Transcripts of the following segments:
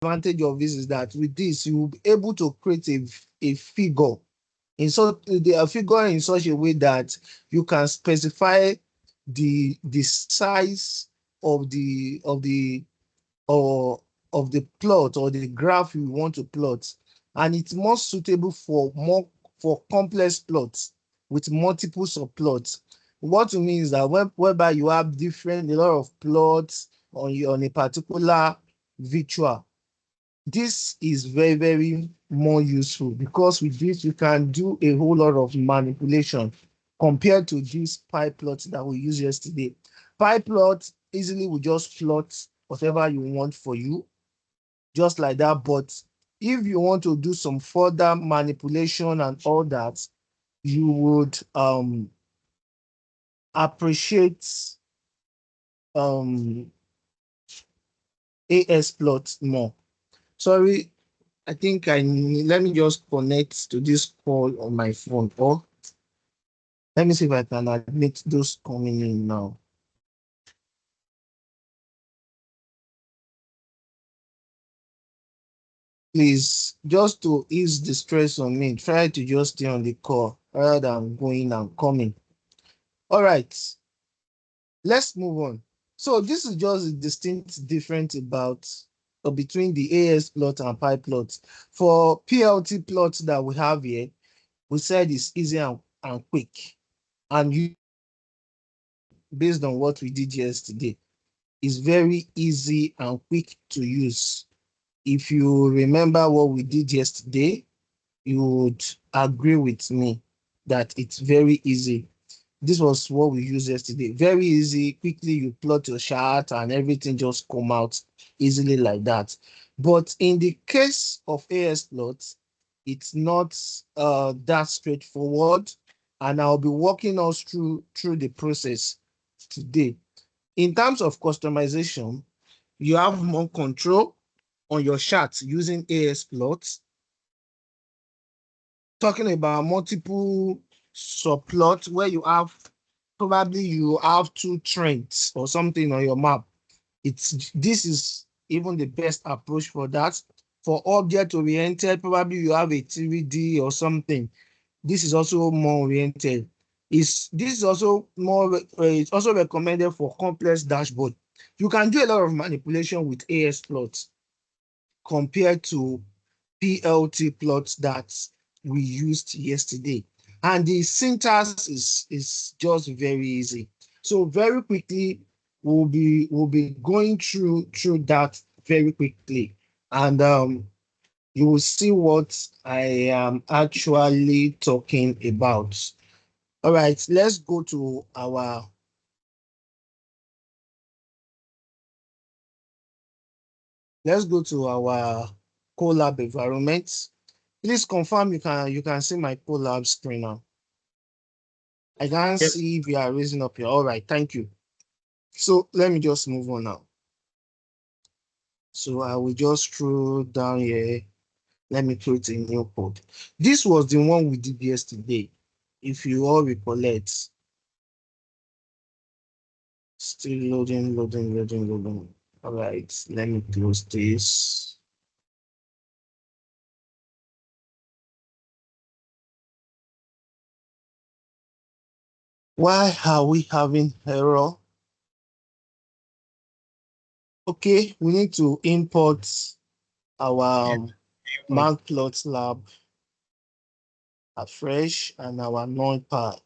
advantage of this is that with this, you will be able to create a figure a figure in such a way that you can specify the size of or of the plot or the graph you want to plot, and it's more suitable for complex plots with multiple subplots. What it means that whereby you have a lot of plots on a particular virtual. This is very, very more useful because with this you can do a whole lot of manipulation compared to this pie plot that we used yesterday. Pie plot easily will just plot whatever you want for you, just like that. But if you want to do some further manipulation and all that, you would appreciate AS plot more. Sorry, I think let me just connect to this call on my phone. Or let me see if I can admit those coming in now. Please, just to ease the stress on me, try to just stay on the call rather than going and coming. All right, let's move on. So this is just a distinct difference about between the AS plot and pie plot. For PLT plots that we have here, we said it's easy and quick. And you, based on what we did yesterday, is very easy and quick to use. If you remember what we did yesterday, you would agree with me that it's very easy. This was what we used yesterday. Very easy, quickly you plot your chart and everything just come out easily like that. But in the case of AS plots, it's not that straightforward. And I'll be walking us through the process today. In terms of customization, you have more control on your charts using AS plots. Talking about multiple subplots where you have two trends or something on your map. This is even the best approach for that. For object oriented, probably you have a 3D or something. This is also more oriented. This is also more it's also recommended for complex dashboard. You can do a lot of manipulation with AS plots compared to PLT plots that we used yesterday. And the syntax is just very easy. So very quickly, we'll be going through that very quickly. And you will see what I am actually talking about. All right, let's go to our Colab environment. Please confirm you can see my Colab screen now. I can't Yes. see if you are raising up here. All right, thank you. So let me just move on now. So I will just scroll down here. Let me create a new code. This was the one we did yesterday. If you all recollect, still loading. All right, let me close this. Why are we having error? Okay, we need to import our Yeah. Matplotlib afresh and our notepad.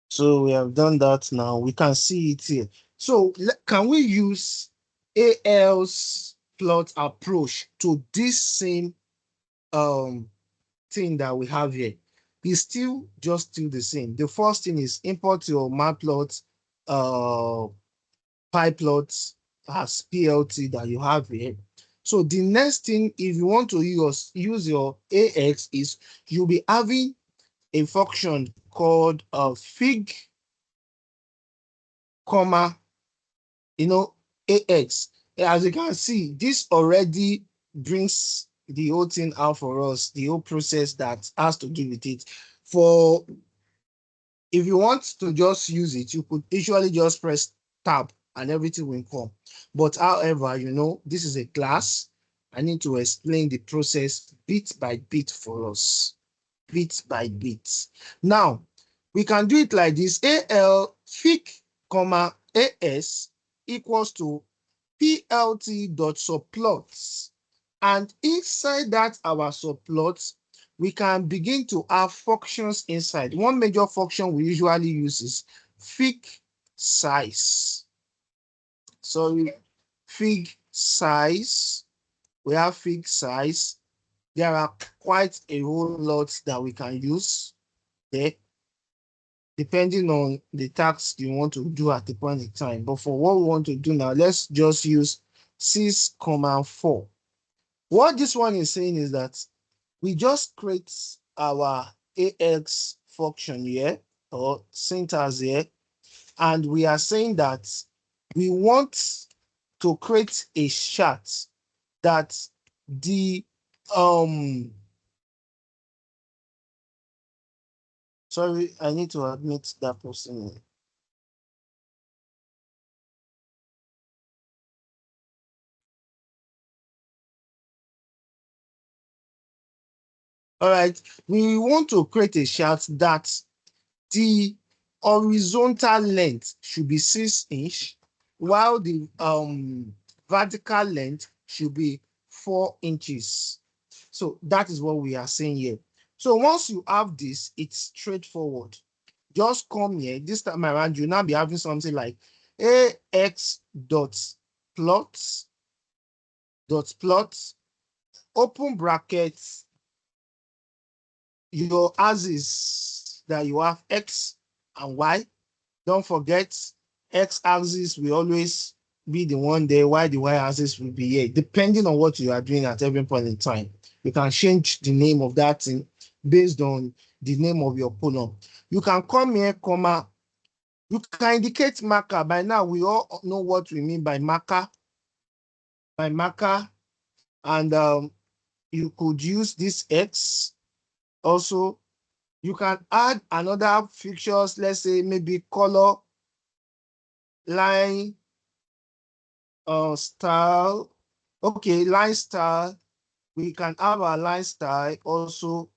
So we have done that now. We can see it here. So can we use AL's plot approach to this same um thing that we have here? It's still the same. The first thing is import your matplot pyplot as PLT that you have here. So the next thing, if you want to use your AX, is you'll be having a function called fig, comma, AX. As you can see, this already brings the whole thing out for us, the whole process that has to do with it. If you want to just use it, you could usually just press tab and everything will come. But however, you know, this is a class. I need to explain the process bit by bit for us, bit by bit. Now, we can do it like this: AL fic, comma, AS equals to PLT dot subplots. And inside that our subplots, we can begin to have functions inside. One major function we usually use is fig size. Sorry, fig size. We have fig size. There are quite a whole lot that we can use there, depending on the task you want to do at the point in time. But for what we want to do now, let's just use 6,4. What this one is saying is that we just create our AX function here, or syntax here, and we are saying that we want to create a chart that the sorry, I need to admit that person. All right, we want to create a chart that the horizontal length should be 6 inch, while the vertical length should be 4 inches. So that is what we are saying here. So once you have this, it's straightforward. Just come here. This time around, you'll now be having something like AX dot plot, open brackets, your axis that you have X and Y. Don't forget, X axis will always be the one there, while the Y axis will be here, depending on what you are doing at every point in time. You can change the name of that thing based on the name of your column. You can come here, comma. You can indicate marker. By now, we all know what we mean by marker. And you could use this X. Also, you can add another features, let's say maybe color, line, style. Okay, line style. We can have a line style also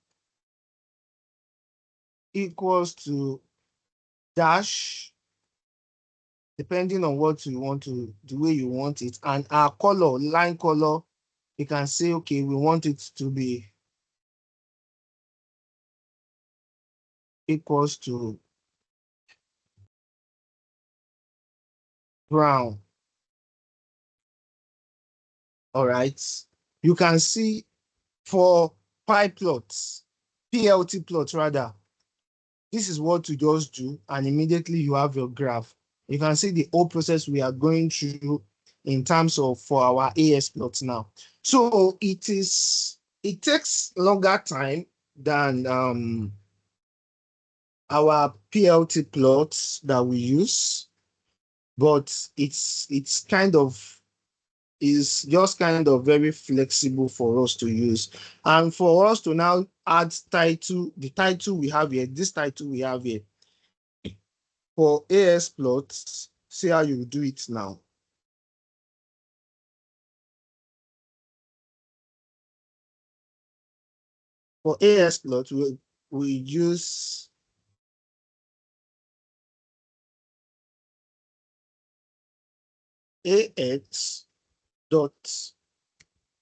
equals to dash, depending on what you want to, the way you want it. And our color, line color, you can say, okay, we want it to be equals to brown. All right. You can see for pie plots, PLT plots rather, this is what you just do, and immediately you have your graph. You can see the whole process we are going through in terms of for our AS plots now. So it takes longer time than our PLT plots that we use, but it's kind of is just kind of very flexible for us to use. And for us to now add title, the title we have here, this title we have here, for AS plots, see how you do it now. For AS plots, we use AX dot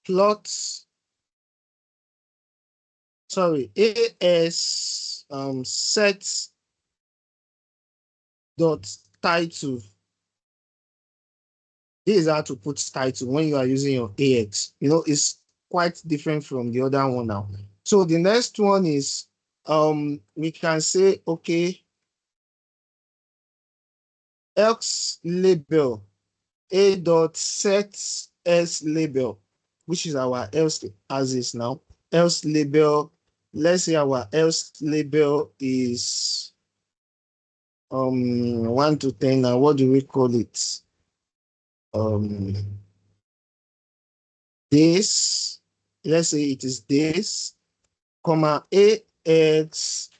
plots, sorry, AS set dot title. This is how to put title when you are using your AX. You know, it's quite different from the other one now. So the next one is we can say, okay, X label, A dot set S label, which is our else axis now. Else label, let's say our else label is 1 to 10. Now what do we call it? This, let's say it is this, comma, AX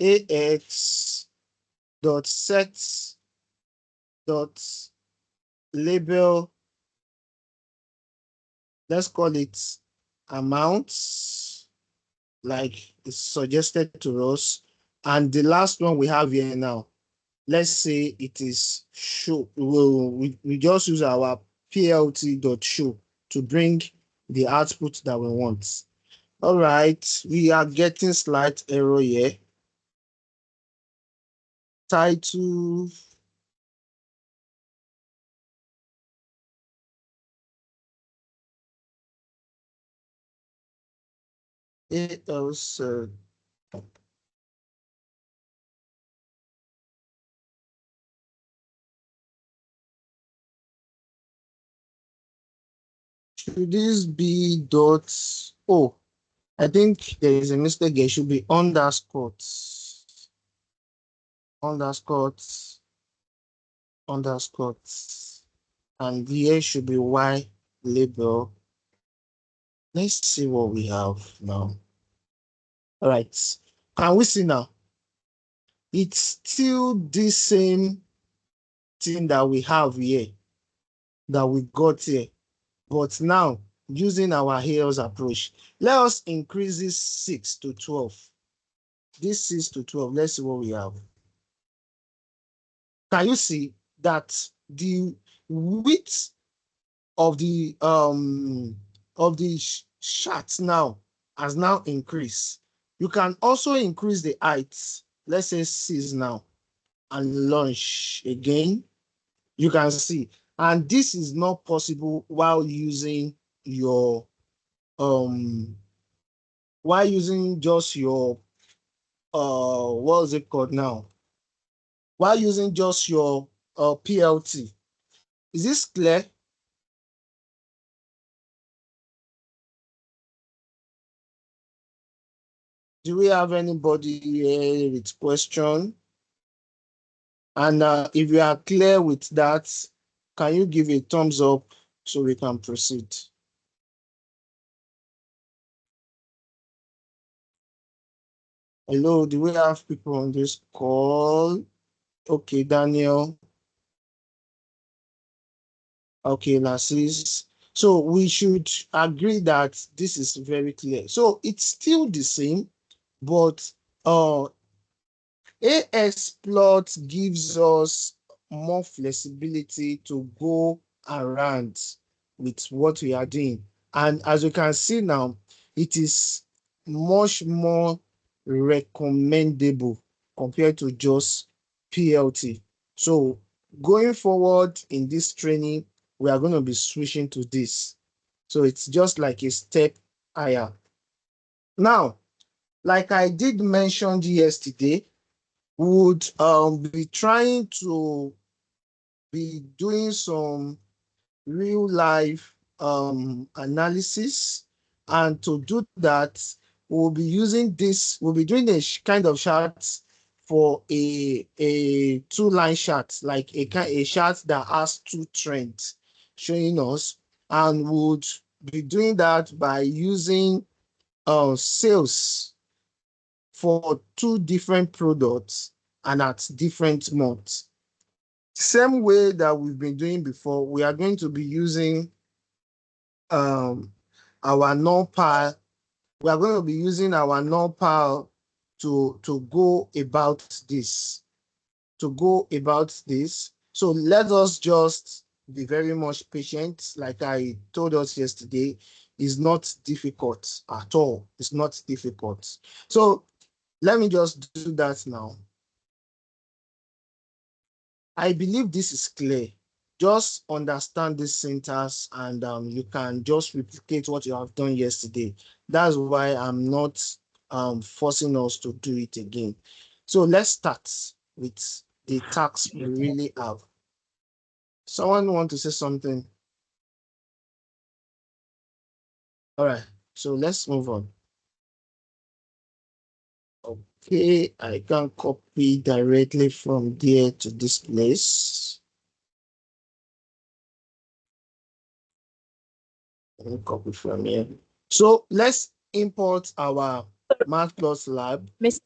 dot set dot label, let's call it amounts, like it's suggested to us. And the last one we have here now, let's say it is show. We just use our plt.show to bring the output that we want. All right, we are getting slight error here. Title. It also should this be dot? Oh, I think there is a mistake. It should be underscores, underscores, underscores, and here should be y label. Let's see what we have now. All right, can we see now? It's still the same thing that we have here, that we got here, but now using our Hales approach, let us increase this 6 to 12. This 6 to 12, let's see what we have. Can you see that the width of the chart now has now increased? You can also increase the height. Let's say 6 now and launch again. You can see, and this is not possible while using your just your what is it called now? While using just your PLT. Is this clear? Do we have anybody here with question? And if you are clear with that, can you give a thumbs up so we can proceed? Hello, do we have people on this call? Okay, Daniel. Okay, Narcis. So we should agree that this is very clear. So it's still the same, but AS plot gives us more flexibility to go around with what we are doing. And as you can see now, it is much more recommendable compared to just PLT. So going forward in this training, we are going to be switching to this. So it's just like a step higher. Now, like I did mention yesterday, would be trying to be doing some real life analysis, and to do that we'll be using this, we'll be doing a kind of chart for a two-line chart, like a chart that has two trends showing us, and would be doing that by using sales for two different products and at different months. Same way that we've been doing before, we are going to be using our NumPy. We are going to be using our NumPy to go about this. So let us just be very much patient. Like I told us yesterday, it's not difficult at all. It's not difficult. So let me just do that now. I believe this is clear. Just understand this syntax, and you can just replicate what you have done yesterday. That's why I'm not forcing us to do it again. So let's start with the tasks we really have. Someone want to say something? All right, so let's move on. Okay, I can copy directly from there to this place. Let me copy from here. So let's import our Matplotlib. Mr.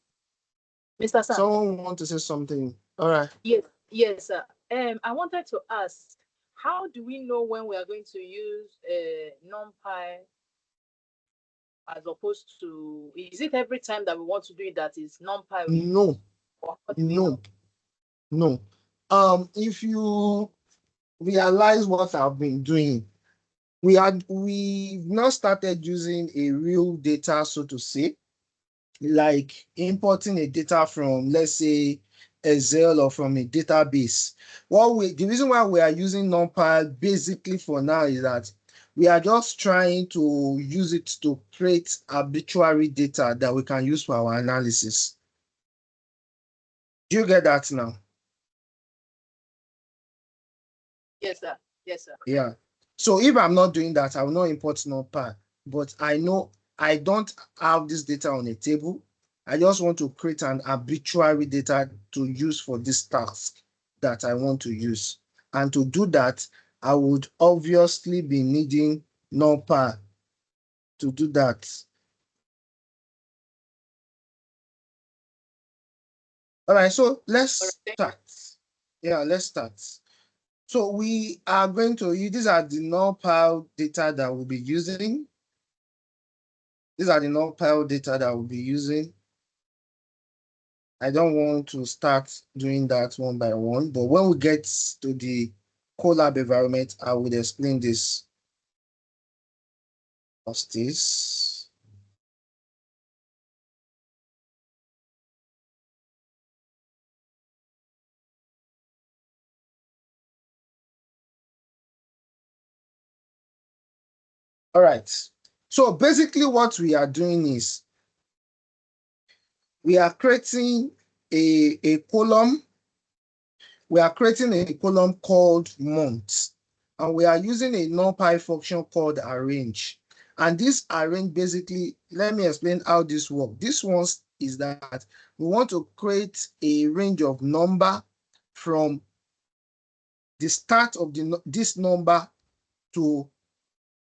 Sir. Someone want to say something? All right. Yes, sir. I wanted to ask, how do we know when we are going to use NumPy as opposed to, is it every time that we want to do it that is NumPy? No, Or how do we know? no. If you realize what I've been doing, we've not started using a real data, so to say, like importing a data from, let's say, Excel or from a database. The reason why we are using NumPy basically for now is that we are just trying to use it to create arbitrary data that we can use for our analysis. Do you get that now? Yes, sir. Yes, sir. Yeah. So if I'm not doing that, I will not import NumPy. But I know I don't have this data on a table. I just want to create an arbitrary data to use for this task that I want to use. And to do that, I would obviously be needing NumPy to do that. All right, so let's start. Yeah, let's start. So we are going to use, these are the NumPy data that we'll be using. These are the NumPy data that we'll be using. I don't want to start doing that one by one, but when we get to the Colab environment, I will explain this. What's this? All right. So basically what we are doing is we are creating a column. We are creating a column called month, and we are using a NumPy function called arrange. And this arrange basically, let me explain how this works. This one is that we want to create a range of number from the start of this number to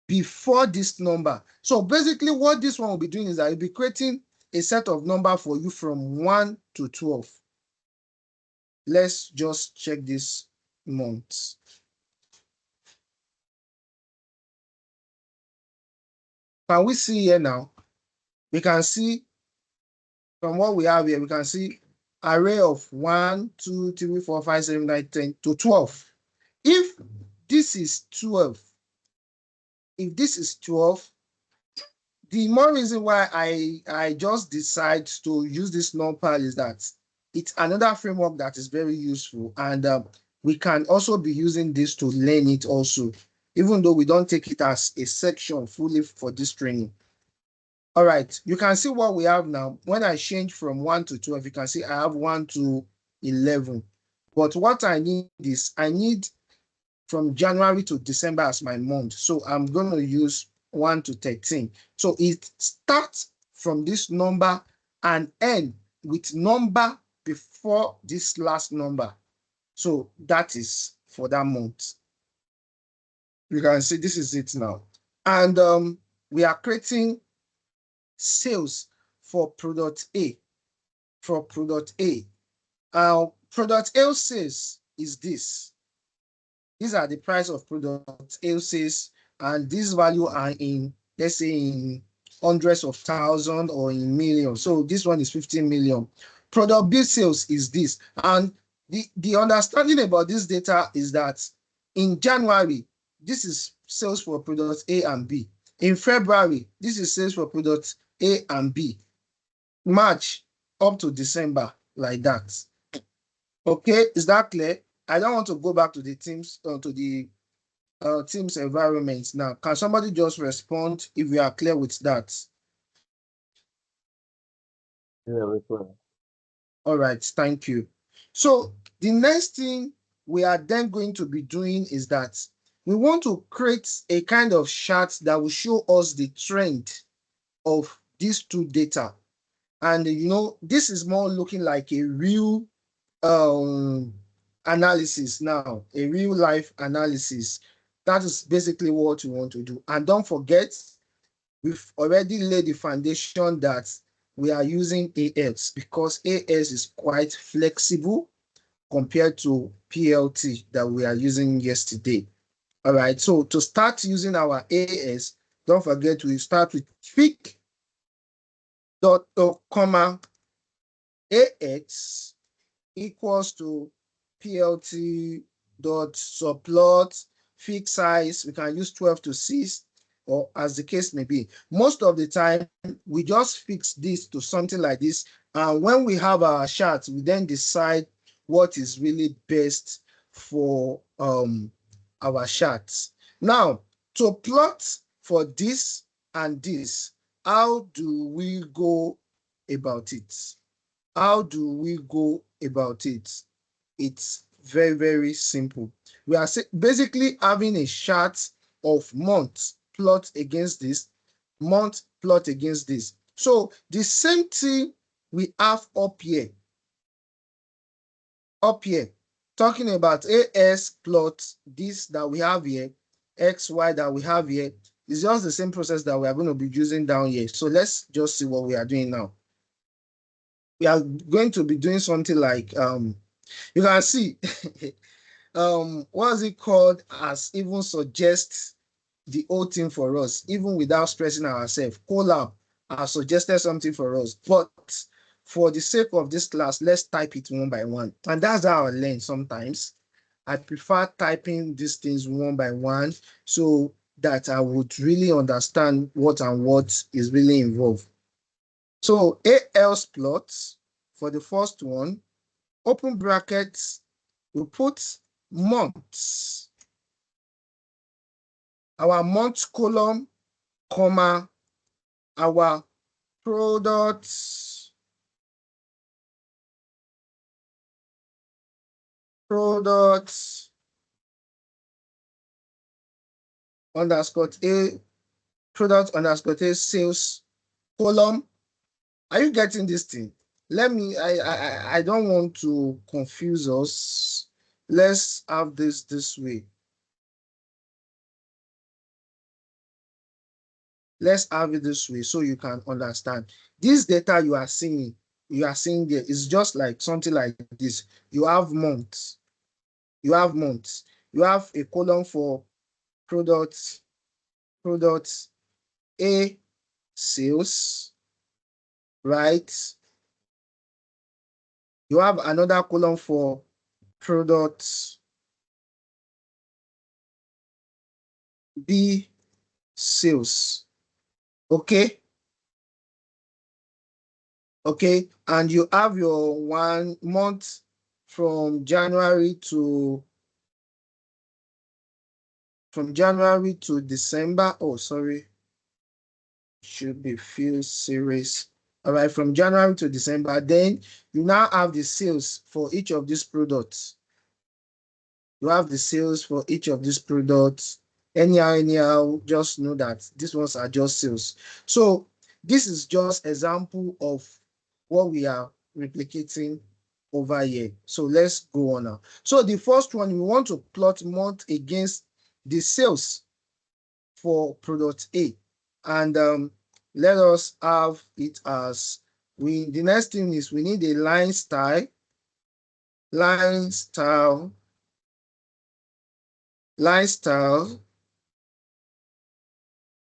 before this number. So basically what this one will be doing is that it will be creating a set of number for you from 1 to 12. Let's just check this month. Can we see here now? We can see from what we have here, we can see array of 1, 2, 3, 4, 5, 7, 9, 10 to 12. If this is 12, if this is 12, the more reason why I just decide to use this NumPy is that it's another framework that is very useful, and we can also be using this to learn it also, even though we don't take it as a section fully for this training. All right, you can see what we have now. When I change from 1 to 12, you can see I have 1 to 11. But what I need is, I need from January to December as my month. So I'm going to use 1 to 13. So it starts from this number and end with number before this last number. So that is for that month. You can see this is it now. And we are creating sales for product A. For product A. Product A sales is this. These are the price of product A sales, and this value are in, let's say, in hundreds of thousands or in millions. So this one is 15 million. Product B sales is this. And the understanding about this data is that in January, this is sales for products A and B. In February, this is sales for products A and B. March up to December, like that. Okay, is that clear? I don't want to go back to the teams, to the team's environment now. Can somebody just respond if we are clear with that? Yeah, we're clear. All right, thank you. So the next thing we are then going to be doing is that we want to create a kind of chart that will show us the trend of these two data. And this is more looking like a real analysis now, a real life analysis. That is basically what we want to do. And don't forget, we've already laid the foundation that we are using AS, because AS is quite flexible compared to PLT that we are using yesterday. All right, so to start using our AS, don't forget we start with fic dot comma AX equals to PLT dot subplot fixed size. We can use 12 to 6 or as the case may be. Most of the time, we just fix this to something like this. And when we have our chart, we then decide what is really best for our charts. Now, to plot for this and this, how do we go about it? How do we go about it? It's very, very simple. We are basically having a chart of month plot against this, month plot against this. So the same thing we have up here, talking about AS plot, this that we have here, XY that we have here, is just the same process that we are going to be using down here. So let's just see what we are doing now. We are going to be doing something like, you can see, what's it called, as even suggests the whole thing for us, even without stressing ourselves. Collab has suggested something for us, but for the sake of this class, let's type it one by one. And that's how I learn sometimes. I prefer typing these things one by one so that I would really understand what and what is really involved. So AL's plots for the first one, open brackets, we put months. Our month column, comma, our products, underscore A, product underscore A sales column. Are you getting this thing? Let me, I don't want to confuse us. Let's have this way. Let's have it this way so you can understand. This data you are seeing there is just like something like this. You have months. You have months. You have a column for products, A sales, right? You have another column for products, B sales. Okay. Okay. And you have your 1 month from January to December. Oh, sorry. Should be field series. All right, from January to December. Then you now have the sales for each of these products. You have the sales for each of these products. Anyhow, just know that these ones are just sales. So this is just example of what we are replicating over here. So let's go on now. So the first one, we want to plot month against the sales for product A. And let us have it as the next thing is we need a line style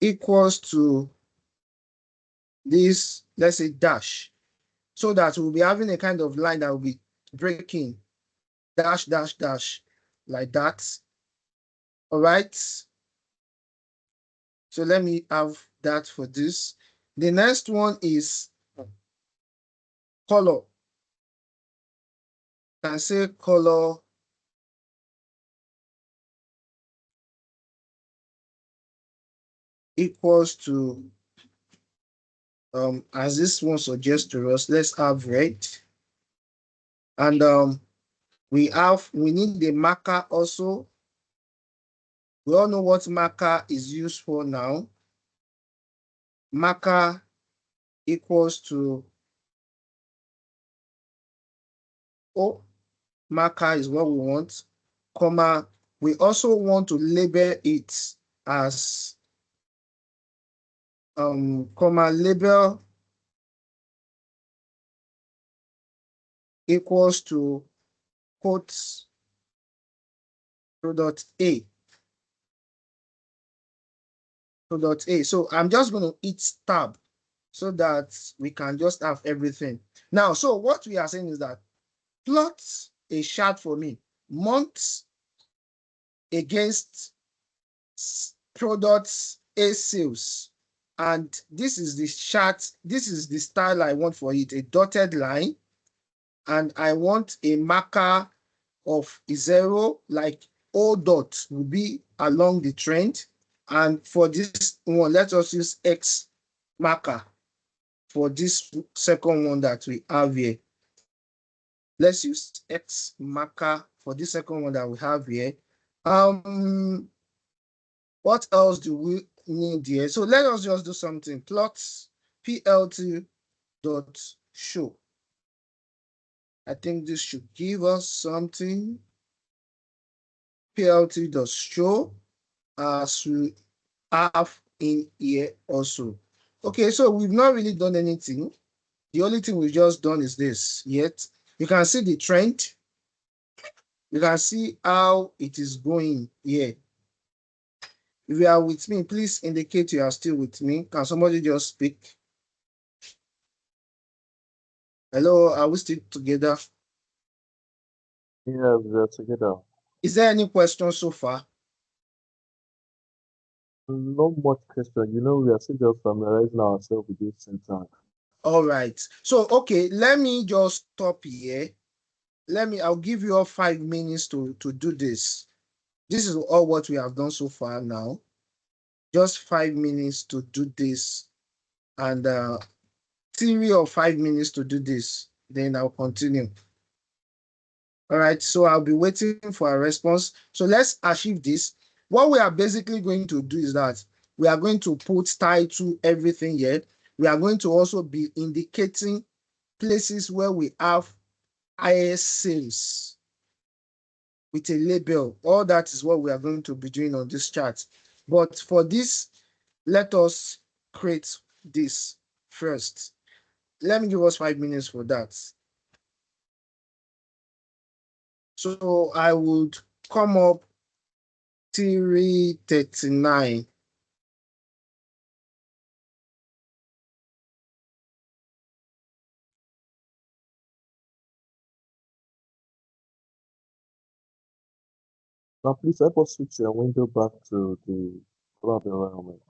equals to this, let's say dash, so that we'll be having a kind of line that will be breaking dash like that. All right, so let me have that for this. The next one is color. I can say color equals to as this one suggests to us, let's have red. And we need the marker also. We all know what marker is used for now. Marker equals to marker is what we want, comma. We also want to label it as comma, label equals to quotes product A. product A. So I'm just going to hit tab so that we can just have everything. Now, so what we are saying is that plot a chart for me, months against products A sales. And this is the chart, this is the style I want for it, a dotted line. And I want a marker of 0, like O dot will be along the trend. And for this one, let us use X marker for this second one that we have here. Let's use X marker for this second one that we have here. What else do we need here? So let us just do something. Plots plt dot show. I think this should give us something. Plt dot show as we have in here also. Okay, so we've not really done anything. The only thing we've just done is this. Yet you can see the trend. You can see how it is going here. If you are with me, please indicate you are still with me. Can somebody just speak? Hello, are we still together? Yeah, we're together. Is there any question so far? Not much question. We are still just familiarizing ourselves with this syntax. All right. So, okay, let me just stop here. I'll give you all 5 minutes to do this. This is all what we have done so far now. Just 5 minutes to do this. And 3 or 5 minutes to do this. Then I'll continue. All right, so I'll be waiting for a response. So let's achieve this. What we are basically going to do is that we are going to put title, everything here. We are going to also be indicating places where we have highest sales with a label. All that is what we are going to be doing on this chart. But for this, let us create this first. Let me give us 5 minutes for that. So I would come up 339. Now, please help us switch your window back to the lab environment.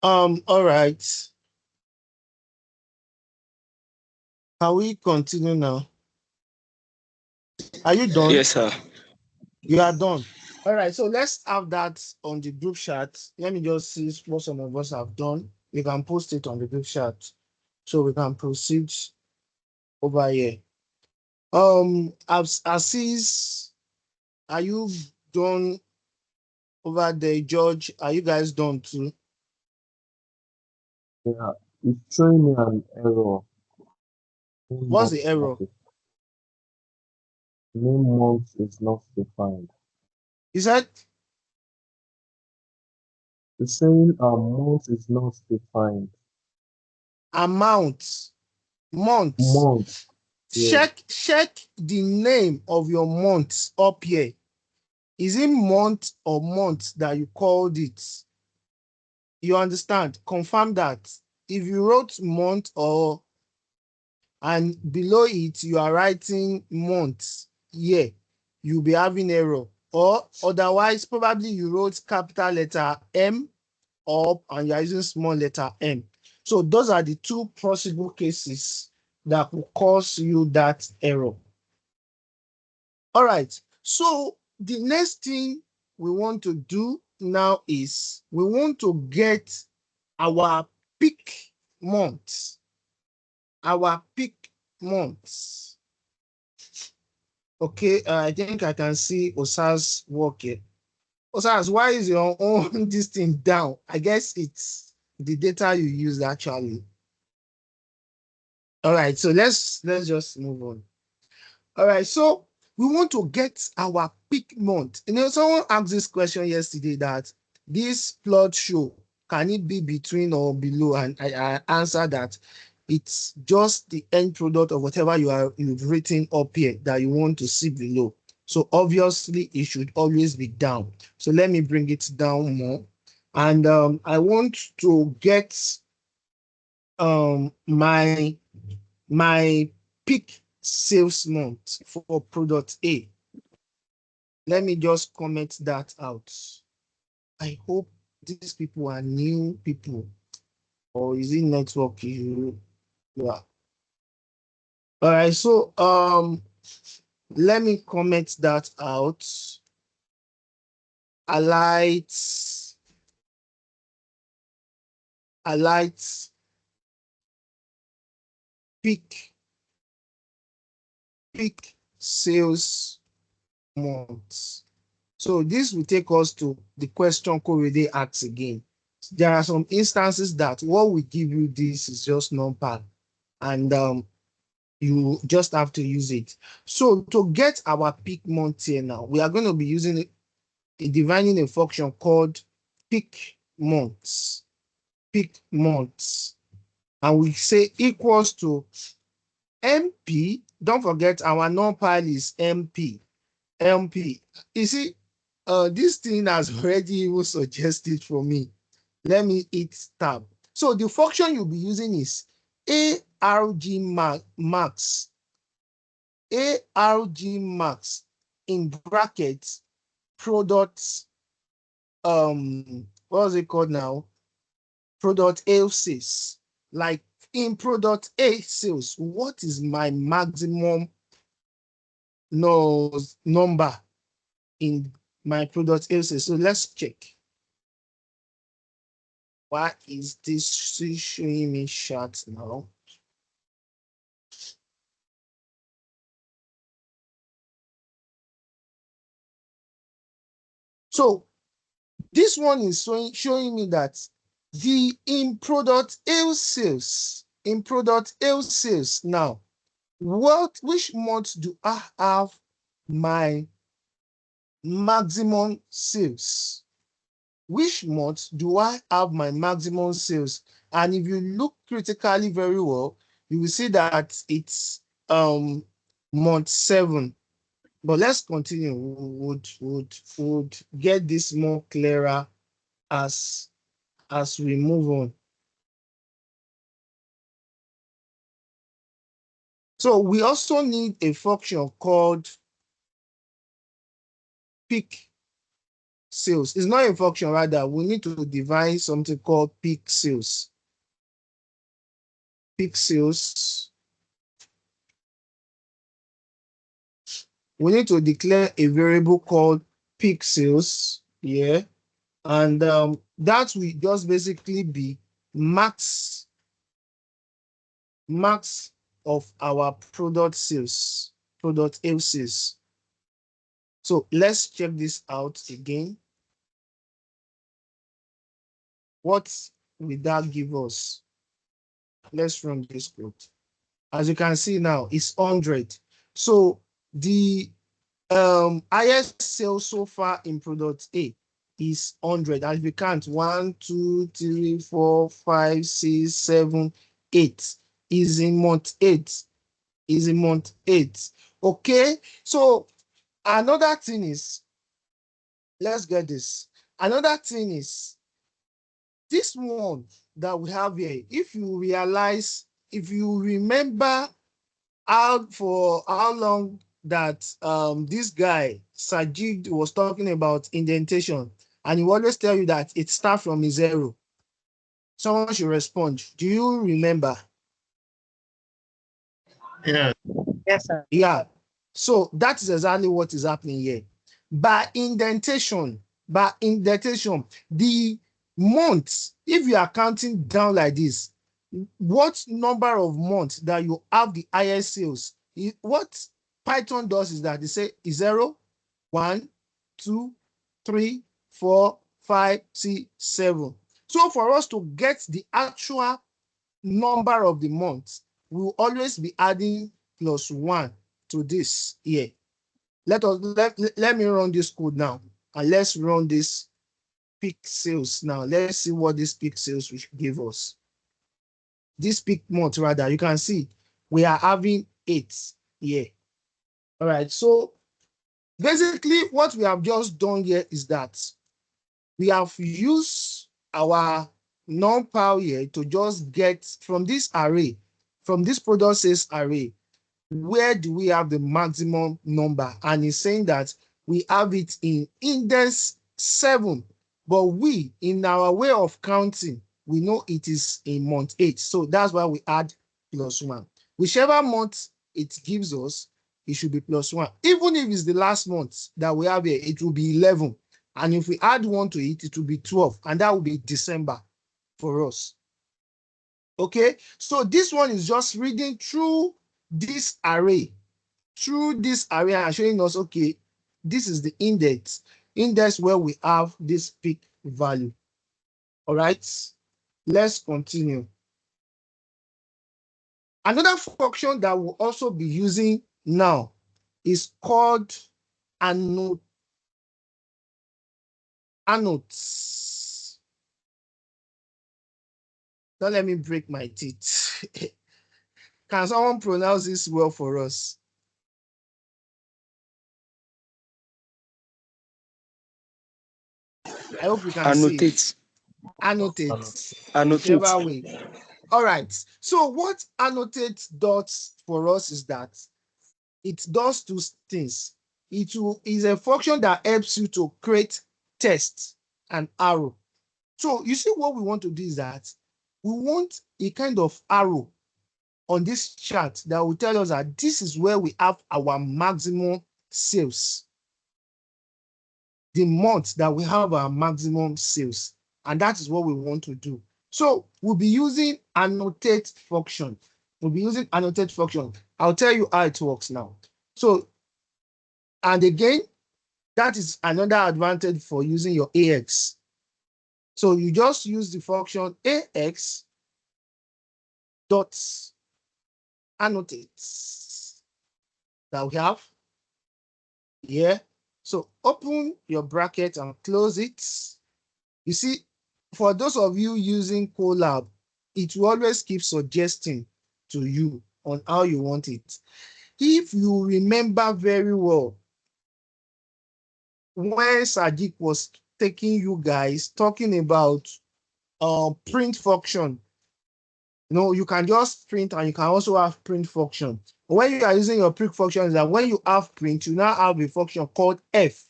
All right. Can we continue now? Are you done? Yes, sir. You are done. All right. So let's have that on the group chat. Let me just see what some of us have done. We can post it on the group chat so we can proceed over here. Assis, are you done over there? George, are you guys done too? Yeah, it's showing me an error. Name What's month the is not error? name month is not defined. Is that It's saying a month is not defined. amount, months? Month, yeah. Check the name of your month up here. Is it month or month that you called it? You understand? Confirm that. If you wrote month or and below it you are writing month, yeah, you'll be having error. Or otherwise, probably you wrote capital letter M up and you're using small letter M. So those are the two possible cases that will cause you that error. All right. So the next thing we want to do now is we want to get our peak months. Our peak months. Okay, I think I can see Osa's work here. Osas, why is your own this thing down? I guess it's the data you use actually. All right, so let's just move on. All right, so we want to get our peak month. You know, someone asked this question yesterday that this plot show, can it be between or below? And I answered that it's just the end product of whatever you've written up here that you want to see below. So obviously it should always be down. So let me bring it down more. And I want to get my peak sales month for product A. Let me just comment that out. I hope these people are new people, or is it network issue? Yeah. All right, so let me comment that out. Alight, alight, peak sales months. So this will take us to the question Korede asks again. There are some instances that what we give you this is just numpad, and you just have to use it. So to get our peak month here now, we are going to be using defining a function called peak months. Peak months, and we say equals to MP. Don't forget our numpile is MP. MP. You see, this thing has already even suggested for me. Let me hit tab. So the function you'll be using is ARG max. ARG max in brackets products. What was it called now? Product A sales. Like in product A sales, what is my maximum number in my product A sales? So let's check. Why is this showing me chart now? So this one is showing me that the in product A sales, now, which month do I have my maximum sales? Which month do I have my maximum sales? And if you look critically very well, you will see that it's month 7. But let's continue. Would get this more clearer as we move on. So we also need a function called peak sales. It's not a function, rather, we need to define something called peak sales. Peak sales. We need to declare a variable called peak sales here. And that will just basically be max of our product sales, product sales. So let's check this out again. What will that give us? Let's run this code. As you can see now, it's 100. So the highest sale so far in product A is 100. And if we count 1, 2, 3, 4, 5, 6, 7, 8 is in month 8. Is in month 8. Okay, so another thing is, let's get this. Another thing is this one that we have here. If you realize, if you remember for how long that this guy Sajid was talking about indentation, and he always tell you that it starts from a 0. Someone should respond. Do you remember? Yeah. Yes, sir. Yeah. So that is exactly what is happening here. By indentation, the months, if you are counting down like this, what number of months that you have the highest sales, what Python does is that they say 0, 1, 2, 3, 4, 5, 6, 7. So for us to get the actual number of the months, we will always be adding +1 to this here. Let me run this code now, and let's run this peak sales now. Let's see what this peak sales will give us. This peak month, rather, you can see we are having 8 here. All right, so basically what we have just done here is that we have used our numpy here to just get from this array, from this product sales array, where do we have the maximum number? And it's saying that we have it in index 7, but we, in our way of counting, we know it is in month 8. So that's why we add +1. Whichever month it gives us, it should be +1. Even if it's the last month that we have here, it will be 11. And if we add 1 to it, it will be 12. And that will be December for us. Okay, so this one is just reading through this array, and showing us, okay, this is the index where we have this peak value. All right, let's continue. Another function that we'll also be using now is called annotations. Don't let me break my teeth. Can someone pronounce this well for us? I hope you can Annotate. see it. Annotate. Annotate. Whichever way. All right. So what annotate does for us is that it does two things. It is a function that helps you to create text and arrow. So you see what we want to do is that we want a kind of arrow on this chart that will tell us that this is where we have our maximum sales. The month that we have our maximum sales. And that is what we want to do. So we'll be using annotate function. I'll tell you how it works now. So, and again, that is another advantage for using your AX. So you just use the function AX dot annotate that we have here. So open your bracket and close it. You see, for those of you using Colab, it will always keep suggesting to you on how you want it. If you remember very well, when Sajid was taking you guys talking about print function, you can just print and you can also have print function. When you are using your print function, is that when you have print, you now have a function called F,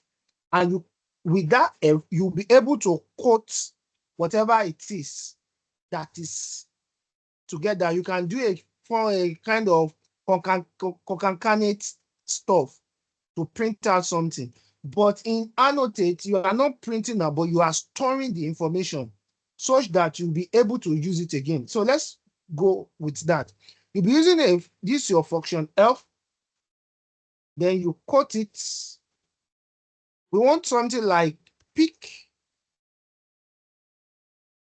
and with that, you'll be able to quote whatever it is that is together. You can do a kind of concatenate stuff to print out something. But in Annotate, you are not printing out, but you are storing the information such that you'll be able to use it again. So let's go with that. You'll be using this your function F, then you quote it. We want something like pick.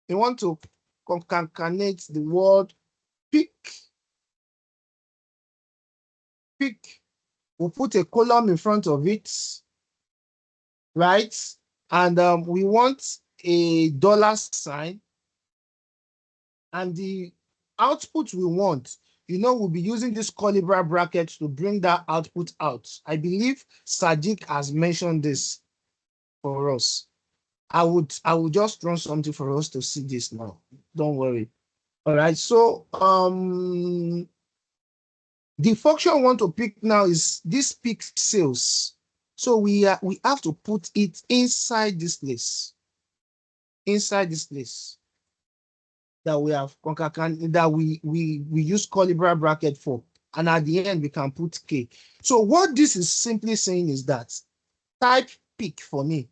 We want to concatenate the word pick. Pick. We'll put a column in front of it, right? And we want a $sign. And the output we want, we'll be using this curly bracket to bring that output out. I believe Sadiq has mentioned this for us. I would just run something for us to see this now. Don't worry. All right. So the function I want to pick now is this pick sales. So we have to put it inside this place. Inside this place that we have that we use curly bracket for. And at the end, we can put K. So what this is simply saying is that type pick for me,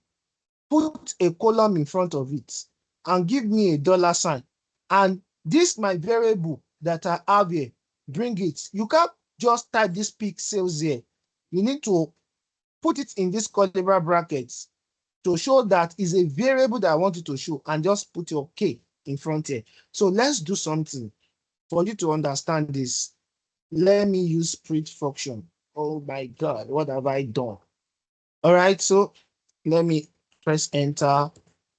put a column in front of it, and give me a $sign. And this my variable that I have here, bring it. You can't just type this pick sales here. You need to put it in this curly brackets to show that is a variable that I want you to show, and just put your K in front here. So let's do something for you to understand this. Let me use print function. Oh my God, what have I done? All right, so let me press enter,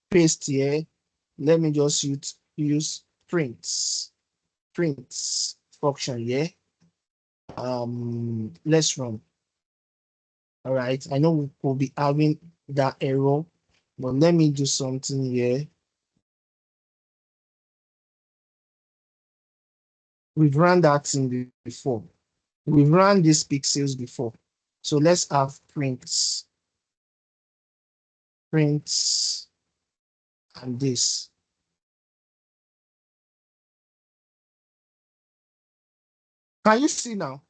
paste here. Let me just use prints function here. Let's run. All right, I know we'll be having that error, but let me do something here. We've run that thing before. We've run these pixels before. So let's have prints, and this. Can you see now?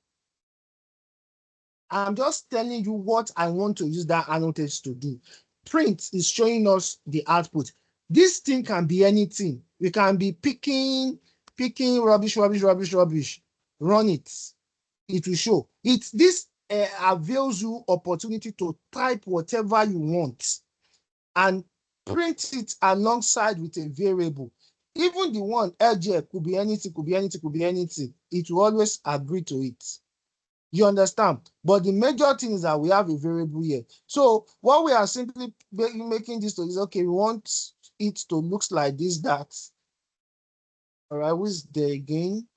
I'm just telling you what I want to use that annotates to do. Print is showing us the output. This thing can be anything. We can be picking rubbish. Run it. It will show. This avails you opportunity to type whatever you want and print it alongside with a variable. Even the one LJ could be anything. It will always agree to it. You understand? But the major thing is that we have a variable here. So what we are simply making this to is, okay, we want it to look like this, that. All right, who's there again?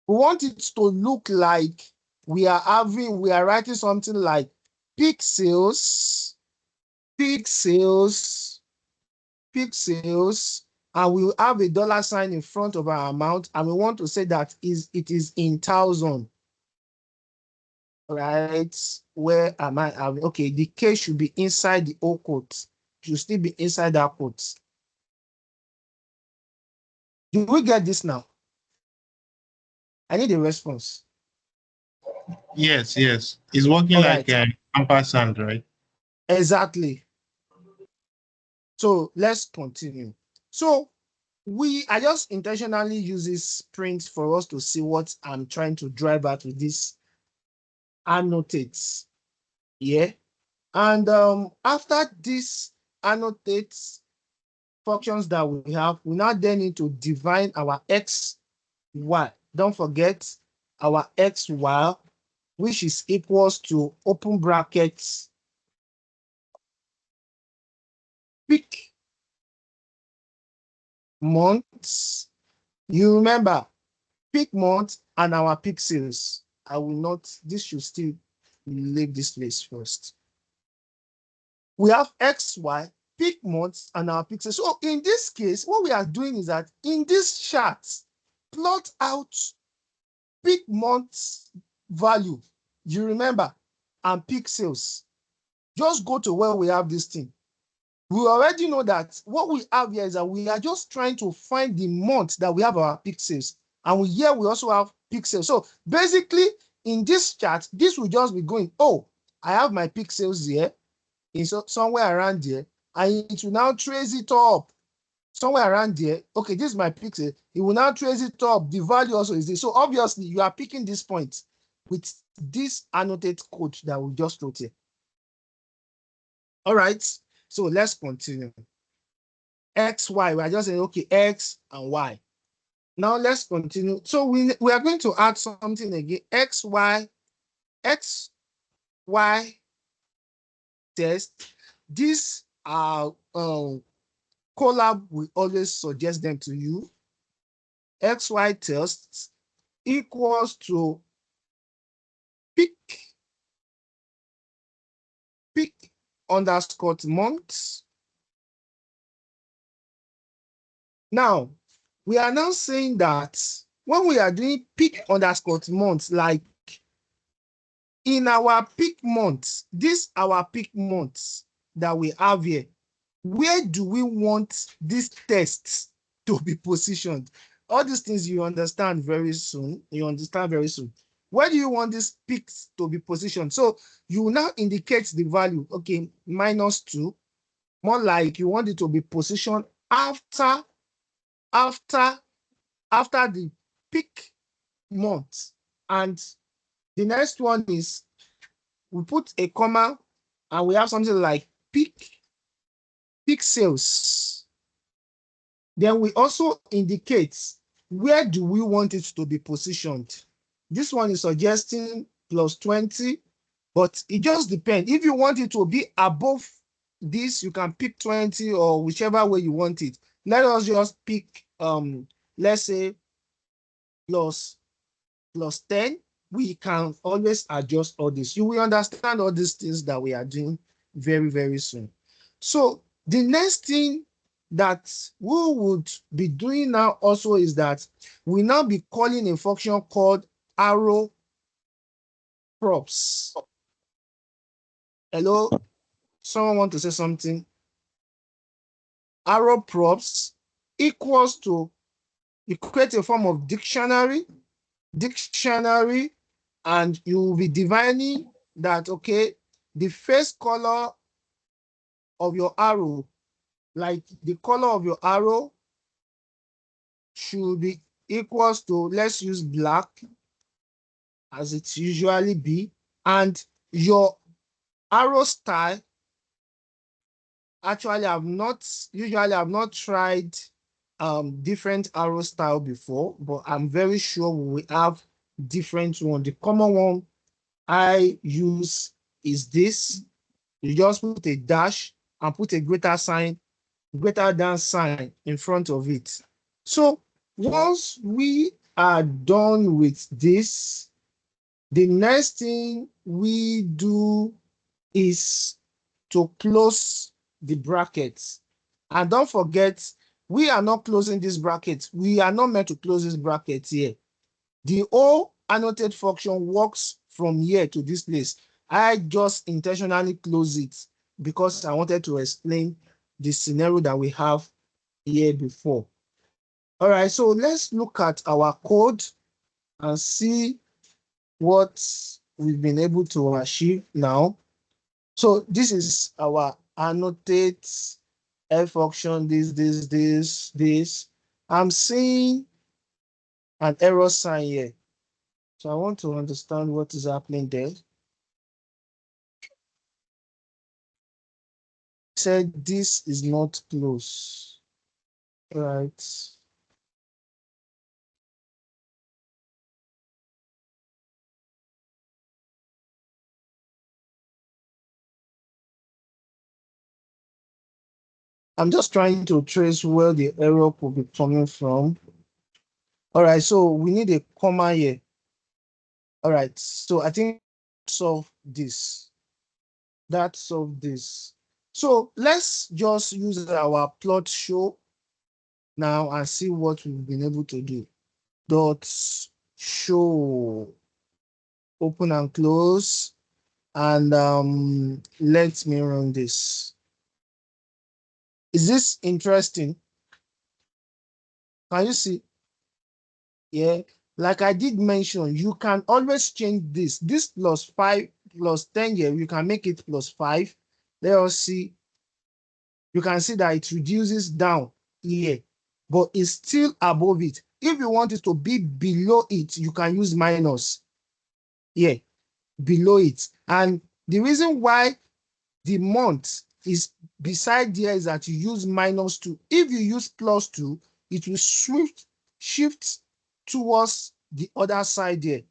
We want it to look like we are writing something like pixels, and we will have a $sign in front of our amount, and we want to say that it is in thousand. Right? Where am I? Okay, the K should be inside the O quote. Should still be inside that quote. Do we get this now? I need a response. Yes. It's working All like right. ampersand, right? Exactly. So let's continue. So I just intentionally use this print for us to see what I'm trying to drive at with this annotates. Yeah. And after this annotates functions that we have, we now then need to define our x, y. Don't forget our x, y, which is equals to open brackets, pick months. You remember pick month and our pixels. I will not, this should still leave this place first. We have X, Y, pick months and our pixels. So in this case, what we are doing is that in this chart, plot out pick months value You remember, and pixels. Just go to where we have this thing. We already know that what we have here is that we are just trying to find the month that we have our pixels. And here we also have pixels. So basically, in this chart, this will just be going, oh, I have my pixels here, in somewhere around there, and it will now trace it up somewhere around there. Okay, this is my pixel. It will now trace it up. The value also is this. So obviously, you are picking this point with this annotate code that we just wrote here. All right, so let's continue. X, Y, we are just saying, okay, X and Y. Now let's continue. So we are going to add something again. X, Y test. These are Colab will always suggest them to you. XY test equals to pick underscore months. Now, we are now saying that when we are doing pick underscore months, like in our pick months, this our pick months that we have here, where do we want these tests to be positioned? All these things you understand very soon. Where do you want these picks to be positioned? So you now indicate the value, okay, -2. More like you want it to be positioned after the peak month. And the next one is we put a comma and we have something like peak sales. Then we also indicate where do we want it to be positioned. This one is suggesting +20, but it just depends. If you want it to be above this, you can pick 20 or whichever way you want it. Let us just pick, let's say plus 10. We can always adjust all this. You will understand all these things that we are doing very, very soon. So the next thing that we would be doing now also is that we now be calling a function called arrow props. Hello, someone want to say something? Arrow props equals to, you create a form of dictionary, and you will be defining that, okay, the first color of your arrow, like the color of your arrow should be equals to, let's use black as it usually be, and your arrow style, actually I've not tried different arrow style before, but I'm very sure we have different one. The common one I use is this. You just put a dash and put a greater than sign in front of it. So once we are done with this, the next thing we do is to close the brackets. And don't forget, we are not closing this bracket. We are not meant to close this bracket here. The whole annotate function works from here to this place. I just intentionally close it because I wanted to explain the scenario that we have here before. All right, so let's look at our code and see what we've been able to achieve now. So this is our annotate f function, this. I'm seeing an error sign here. So I want to understand what is happening there. Said this is not close. Right. I'm just trying to trace where the error could be coming from. All right, so we need a comma here. All right, so I think solve this. That solve this. So let's just use our plot show now and see what we've been able to do. Dot show. open and close, and let me run this. Is this interesting? Can you see? Yeah, like I did mention, you can always change this. This plus 5 plus 10 here, you can make it plus 5. Let us see. You can see that it reduces down here, but it's still above it. If you want it to be below it, you can use minus here, below it. And the reason why the month is beside there is that you use -2. If you use +2, it will shift towards the other side there.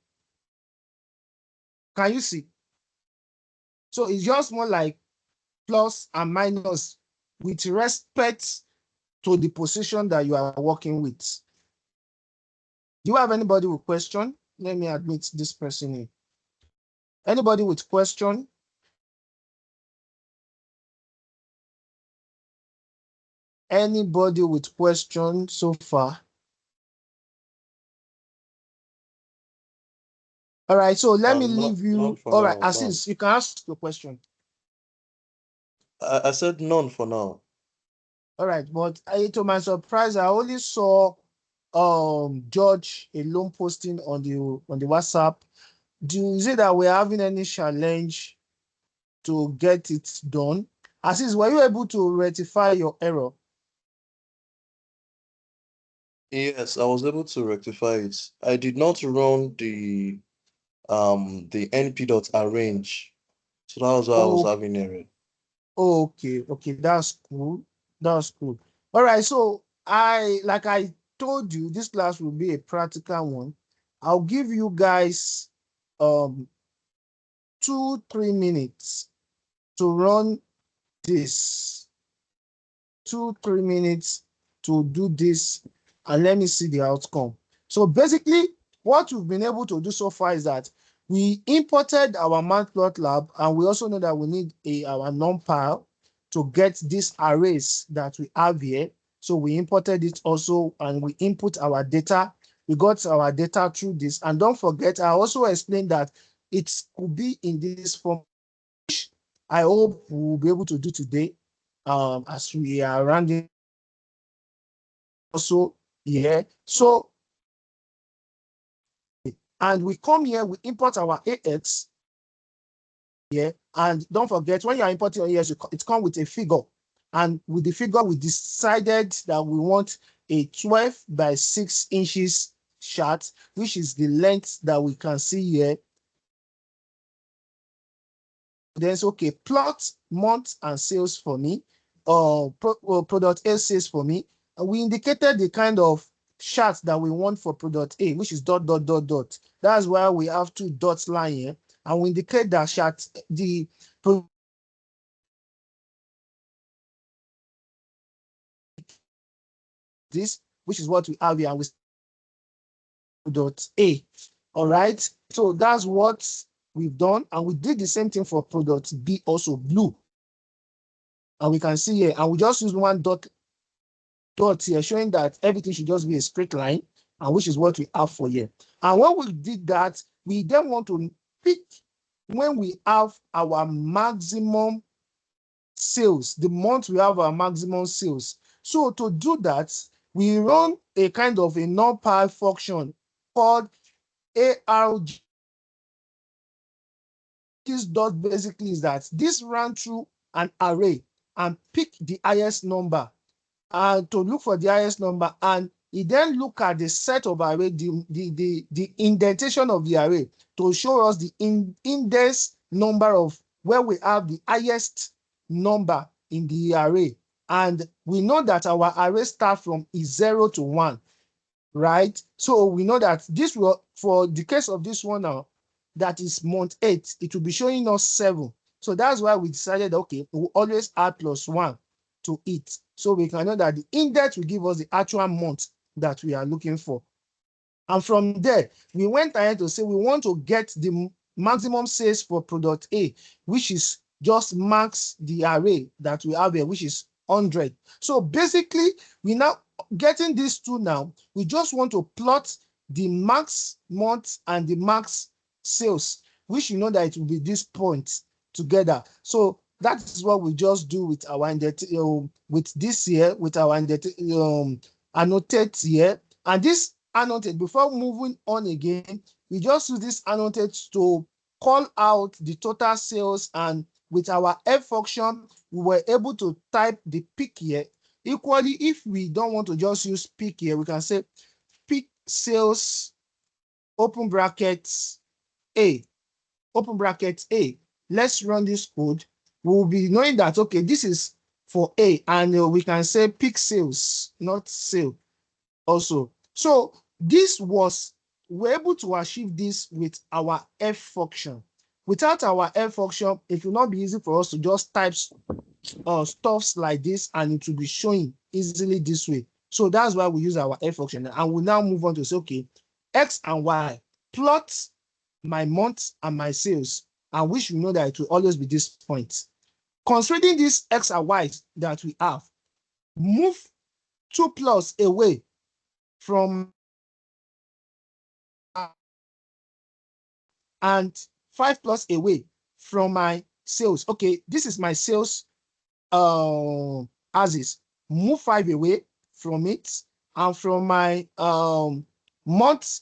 Can you see? So it's just more like plus and minus with respect to the position that you are working with. Do you have anybody with question? Let me admit this person in. Anybody with question? Anybody with question so far? All right, so let me leave None you. for All right, now. None. Assis, you can ask your question. I said none for now. All right, but to my surprise, I only saw George alone posting on the WhatsApp. Do you see that we're having any challenge to get it done? Assis, were you able to rectify your error? Yes, I was able to rectify it. I did not run the np.arrange. So that was why I was Oh, having error. okay, that's cool. That's cool. All right, so like I told you, this class will be a practical one. I'll give you guys 2-3 minutes to run this. 2-3 minutes to do this, and let me see the outcome. So basically, what we've been able to do so far is that we imported our Matplotlib, and we also know that we need our numpy to get these arrays that we have here. So we imported it also, and we input our data. We got our data through this. And don't forget, I also explained that it could be in this form. I hope we'll be able to do today, as we are rounding also here. So, and we come here, we import our AX here, and don't forget, when you are importing your AX, it comes with a figure. And with the figure, we decided that we want a 12 by 6 inches chart, which is the length that we can see here. Then it's okay, plot month and sales for me, product A sales for me. And we indicated the kind of chart that we want for product A, which is dot, dot, dot, dot. That's why we have 2 dots line here. And we indicate that chart, this, which is what we have here, and we product A. All right. So that's what we've done. And we did the same thing for product B, also blue. And we can see here, and we just use one dot here, showing that everything should just be a straight line, and which is what we have for here. And when we did that, we then want to pick when we have our maximum sales, the month we have our maximum sales. So to do that, we run a kind of a numpy function called ARK. This dot basically is that this ran through an array and pick the highest number, to look for the highest number, and he then look at the set of array, the indentation of the array, to show us the index number of where we have the highest number in the array. And we know that our array starts from 0 to 1, right? So we know that this will, for the case of this one now, that is month 8, it will be showing us 7. So that's why we decided, okay, we'll always add +1 to it. So we can know that the index will give us the actual month that we are looking for. And from there, we went ahead to say we want to get the maximum sales for product A, which is just max the array that we have here, which is 100. So basically, we now getting these two now, we just want to plot the max month and the max sales, which you know that it will be this point together. So that is what we just do with our with this here, with our annotate here. And this annotate, before moving on again, we just use this annotate to call out the total sales, and with our F function, we were able to type the peak here. Equally, if we don't want to just use peak here, we can say peak sales, open brackets, A, open brackets A. Let's run this code. We'll be knowing that, okay, this is for A, and we can say peak sales, not sale also. So this was, we're able to achieve this with our F function. Without our F function, it will not be easy for us to just type stuffs like this, and it will be showing easily this way. So that's why we use our F function. And we now move on to say, okay, X and Y, plot my months and my sales, and we should know that it will always be this point. Considering this X and Y that we have, move 2 plus away from and 5 plus away from my sales. Okay, this is my sales as is. Move 5 away from it, and from my month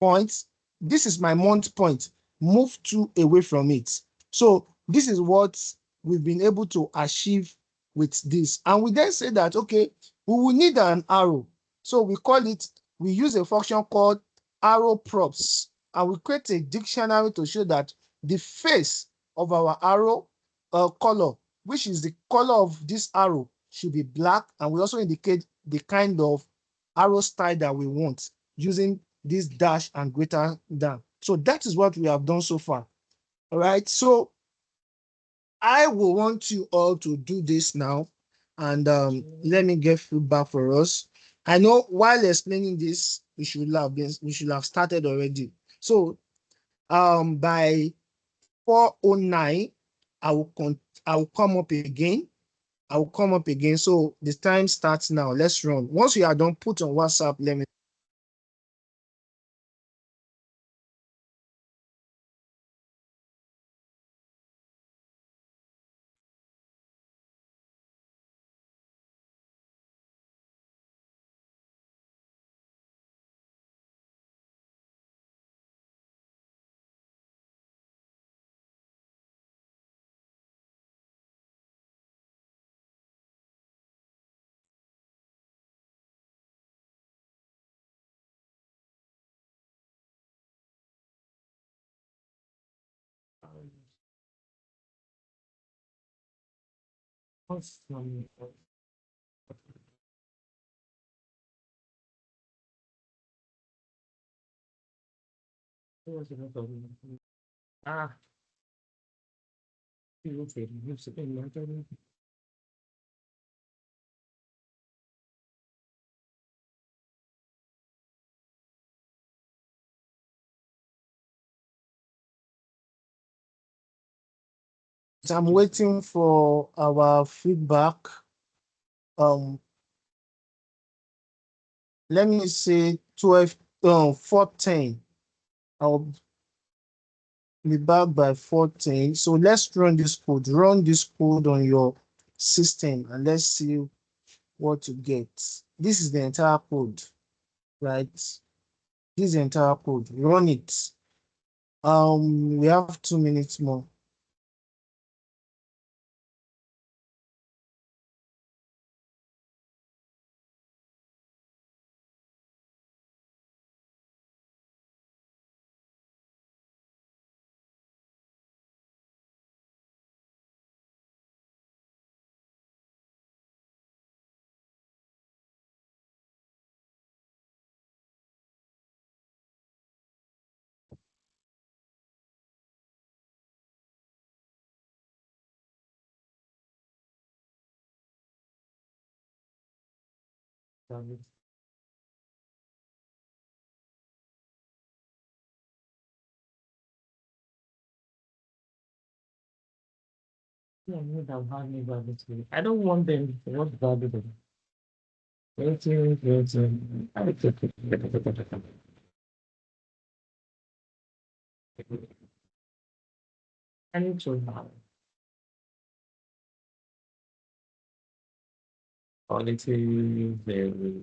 point, this is my month point. Move 2 away from it. So this is what we've been able to achieve with this. And we then say that, okay, we will need an arrow. So we call it, we use a function called arrow props, and we create a dictionary to show that the face of our arrow color, which is the color of this arrow, should be black. And we also indicate the kind of arrow style that we want using this dash and greater than. So that is what we have done so far. All right. So I will want you all to do this now, and let me get feedback for us. I know while explaining this, we should have started already. So by 4:09, I will come up again. I will come up again. So the time starts now. Let's run. Once you are done, put on WhatsApp. Let me. Ah, I'm waiting for our feedback. Um, let me say 4:10. I'll be back by 4:10. So let's run this code. Run this code on your system, and let's see what you get. This is the entire code, right? This is the entire code. Run it. We have 2 minutes more. I don't want them to want valuable. And so now, quality level.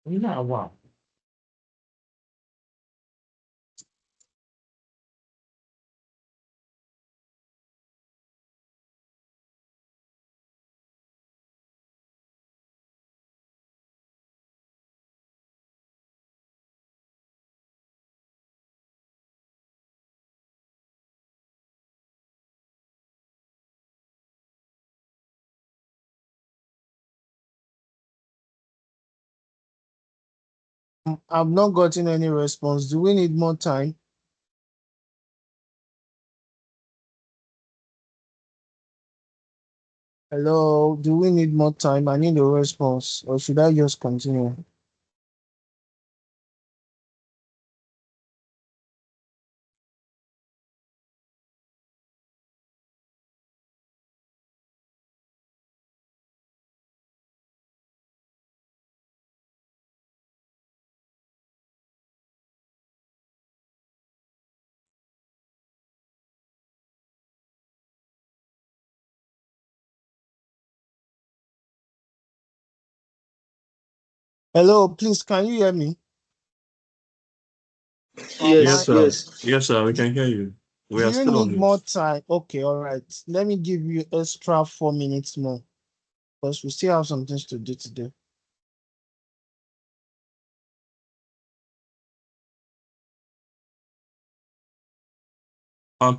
Now, wow. I've not gotten any response. Do we need more time? Hello, do we need more time? I need a response, or should I just continue? Hello, please, can you hear me? Yes, My, sir. Yes, sir. We can hear you. We do are you still on need more mute. time? Okay, all right. Let me give you extra 4 minutes more because we still have some things to do today.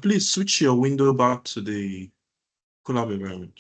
Please switch your window back to the collab environment.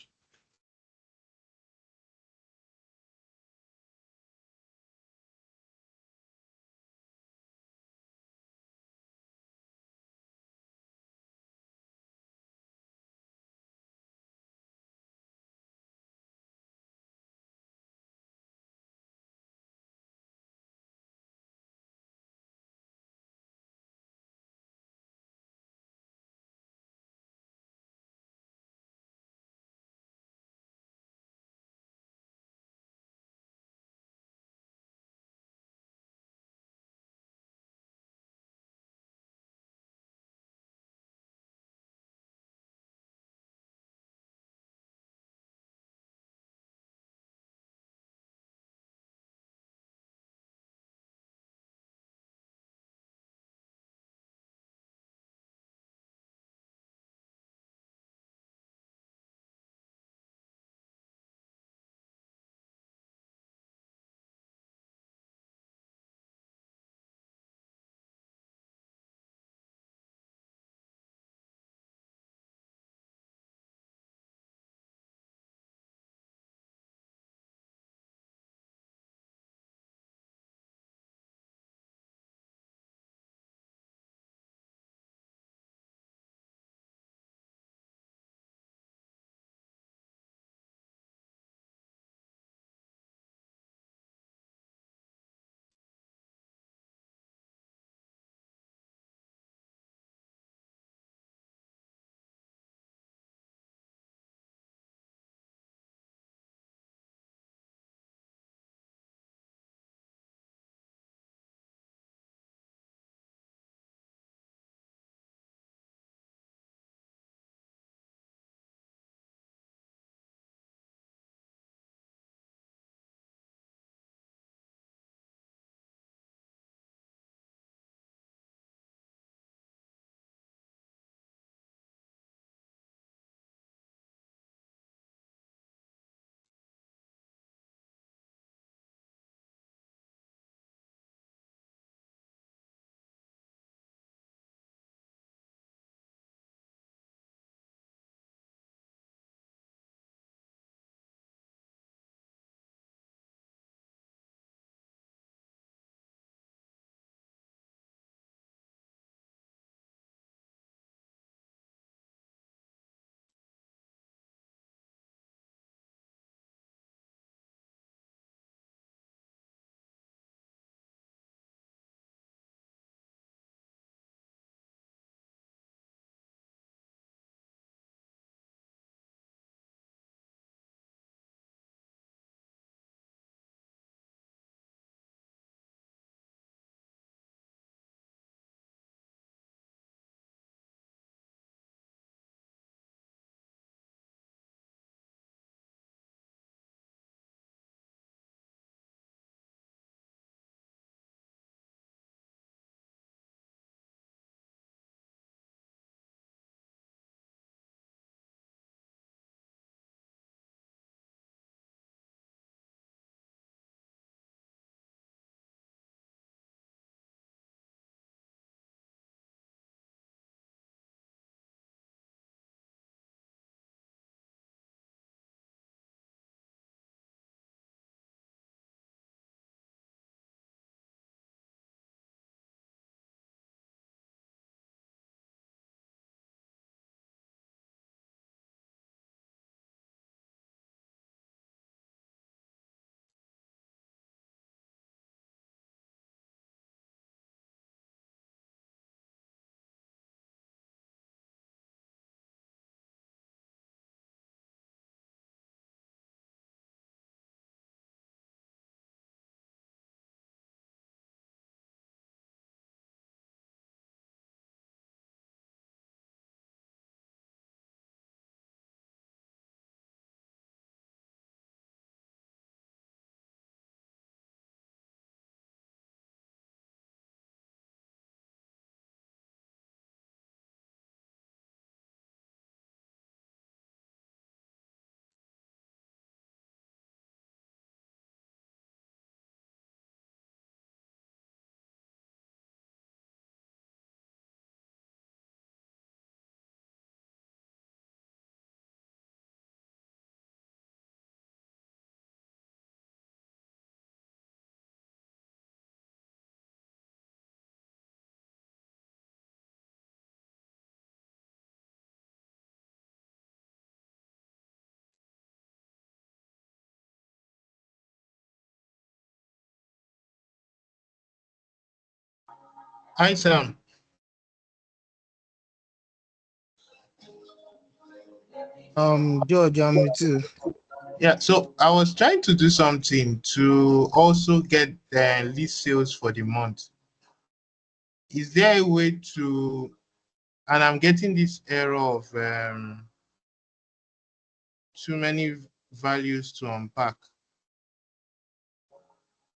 Hi, Sam. George, I'm with you. Yeah, so I was trying to do something to also get the list sales for the month. Is there a way to, and I'm getting this error of too many values to unpack.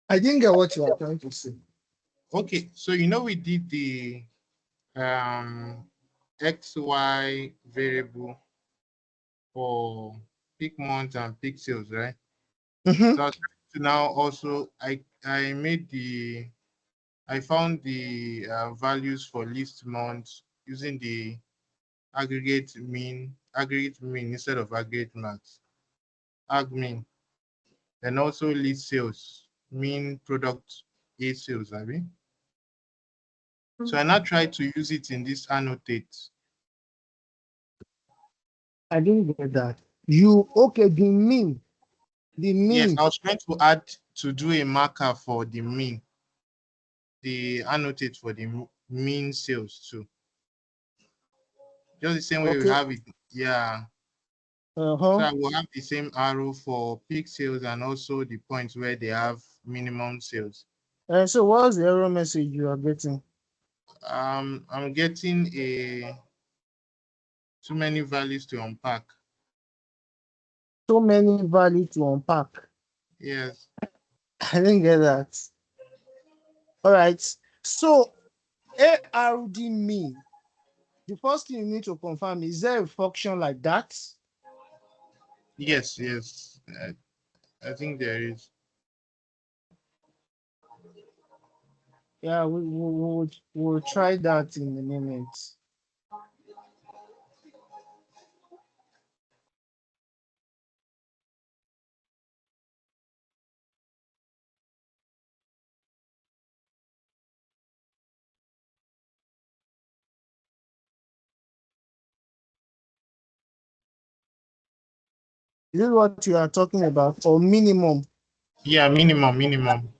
I didn't get what you are trying to say. Okay, so we did the XY variable for peak month and peak sales, right? Mm-hmm. So I was trying to now also I found the values for list months using the aggregate mean instead of aggregate max, ag mean, and also list sales, mean product A sales, I mean. So I now try to use it in this annotate. I didn't get that. You okay? The Yes, mean. I was trying to do a marker for the mean, the annotate for the mean sales too. Just the same way we Okay. have it. Yeah. So Uh-huh. I will have the same arrow for peak sales and also the points where they have minimum sales. So what's the error message you are getting? I'm getting too many values to unpack. So many value to unpack. Yes. I didn't get that. All right. So ARD mean. The first thing you need to confirm is there a function like that? Yes, yes. I think there is. Yeah, we'll try that in a minute. Is this what you are talking about? Or minimum? Yeah, minimum.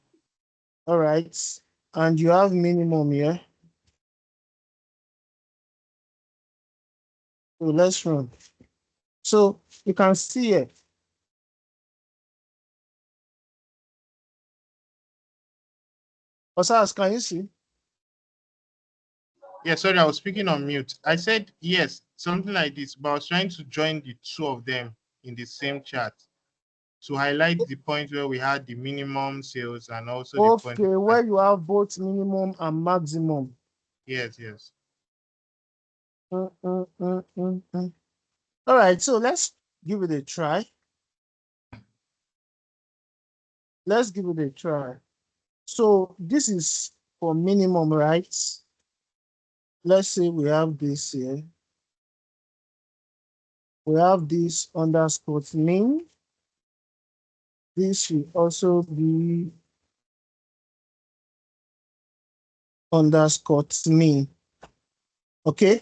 All right. And you have minimum here. So let's run. So you can see it. Osas, can you see? Yeah, sorry, I was speaking on mute. I said yes, something like this, but I was trying to join the two of them in the same chart to highlight the point where we had the minimum sales and also the point. Okay, where you have both minimum and maximum. Yes, yes. Mm. All right, so let's give it a try. Let's give it a try. So this is for minimum, right? Let's say we have this here. We have this underscore mean. This should also be underscore mean. Okay.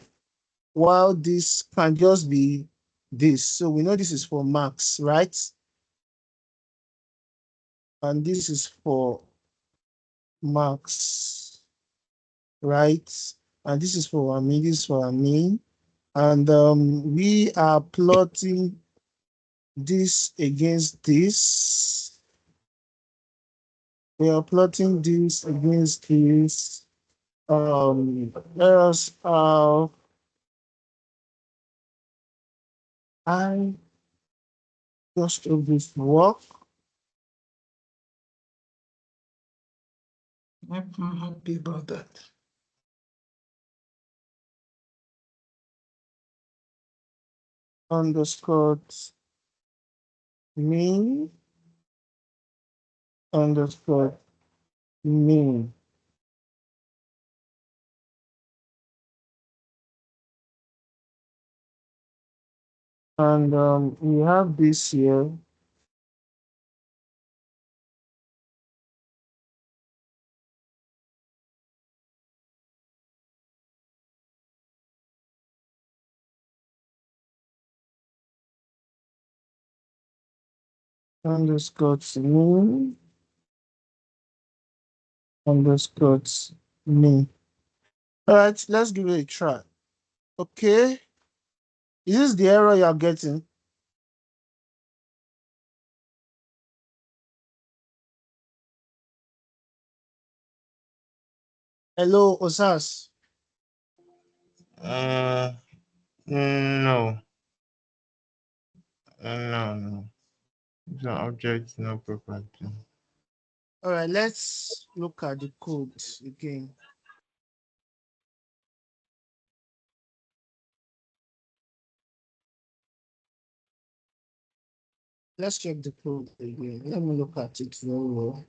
While this can just be this. So we know this is for max, right? And this is for max, right? And this is for our mean, this is for our mean. And we are plotting this against this. We are plotting this against this. Else I just of this work. I'm happy about that. Underscore mean underscore mean. And we have this here. Underscore mean underscore mean. All right, let's give it a try. Okay. Is this the error you're getting? Hello, Osas. Uh, no. No. It's an object, no property. All right, let's look at the code again. Let's check the code again. Let me look at it very well.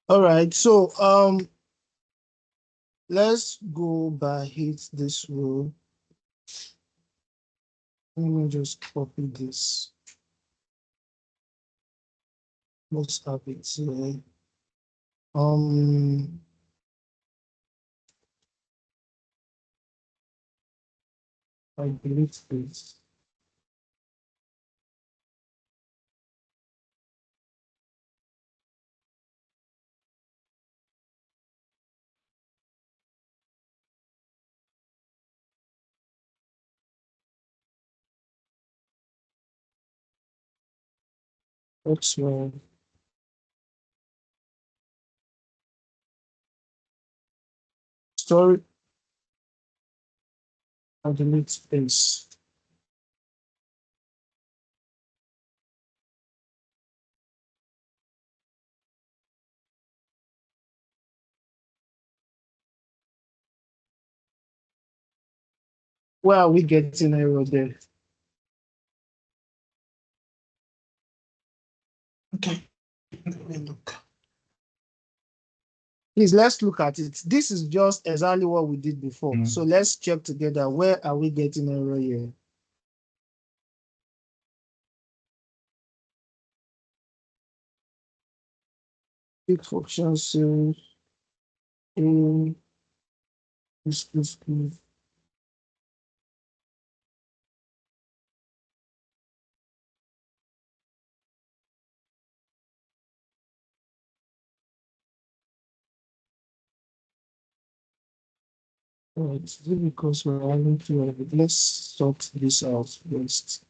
All right, so let's go by hit this row. Let me just copy this. Let's have it here. I delete this. That's wrong. Story and delete space. Where are we getting error there? Okay, let me look. Please, let's look at it. This is just exactly what we did before. So let's check together. Where are we getting error here? Big function series in this. Right, is it because we're having to let's sort this out first.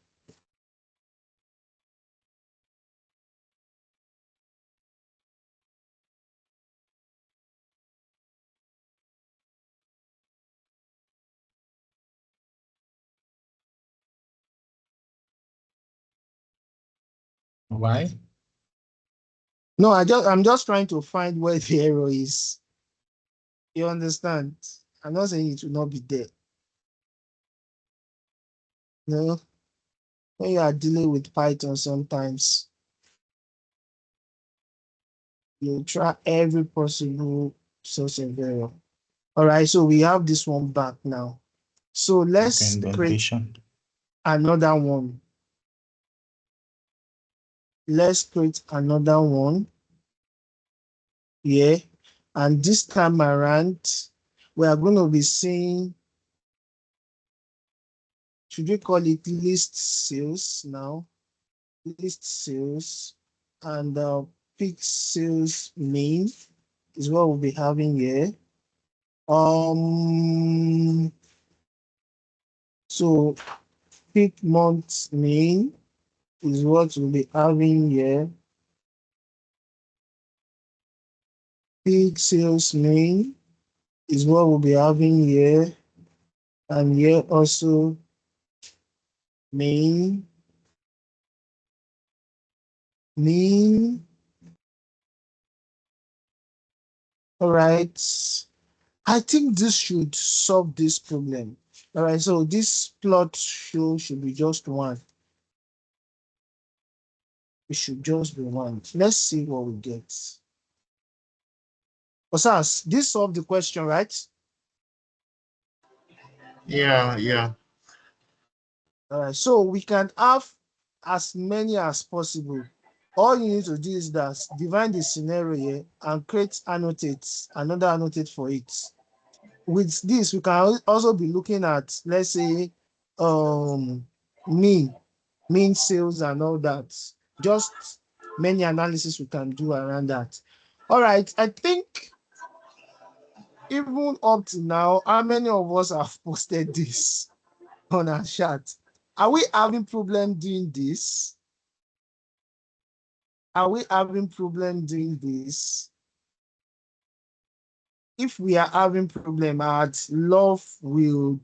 Why? No, I'm just trying to find where the error is. You understand? I'm not saying it will not be there. No, when you are dealing with Python, sometimes you try every possible source of error. All right, so we have this one back now. So let's create another one. Let's create another one. Yeah. And this time around, we are going to be seeing, should we call it list sales now? List sales and pick sales main is what we'll be having here. So pick month main is what we'll be having here. Pick sales main is what we'll be having here. And here also main. All right. I think this should solve this problem. All right, so this plot should be just one. It should just be one. Let's see what we get. Osas, this solved the question, right? Yeah, yeah. All right, so we can have as many as possible. All you need to do is that define the scenario here and create annotates, another annotate for it. With this, we can also be looking at, let's say, um, mean sales and all that. Just many analysis we can do around that. All right, I think even up to now, how many of us have posted this on our chat? Are we having problem doing this? Are we having problem doing this? If we are having problem, I'd love would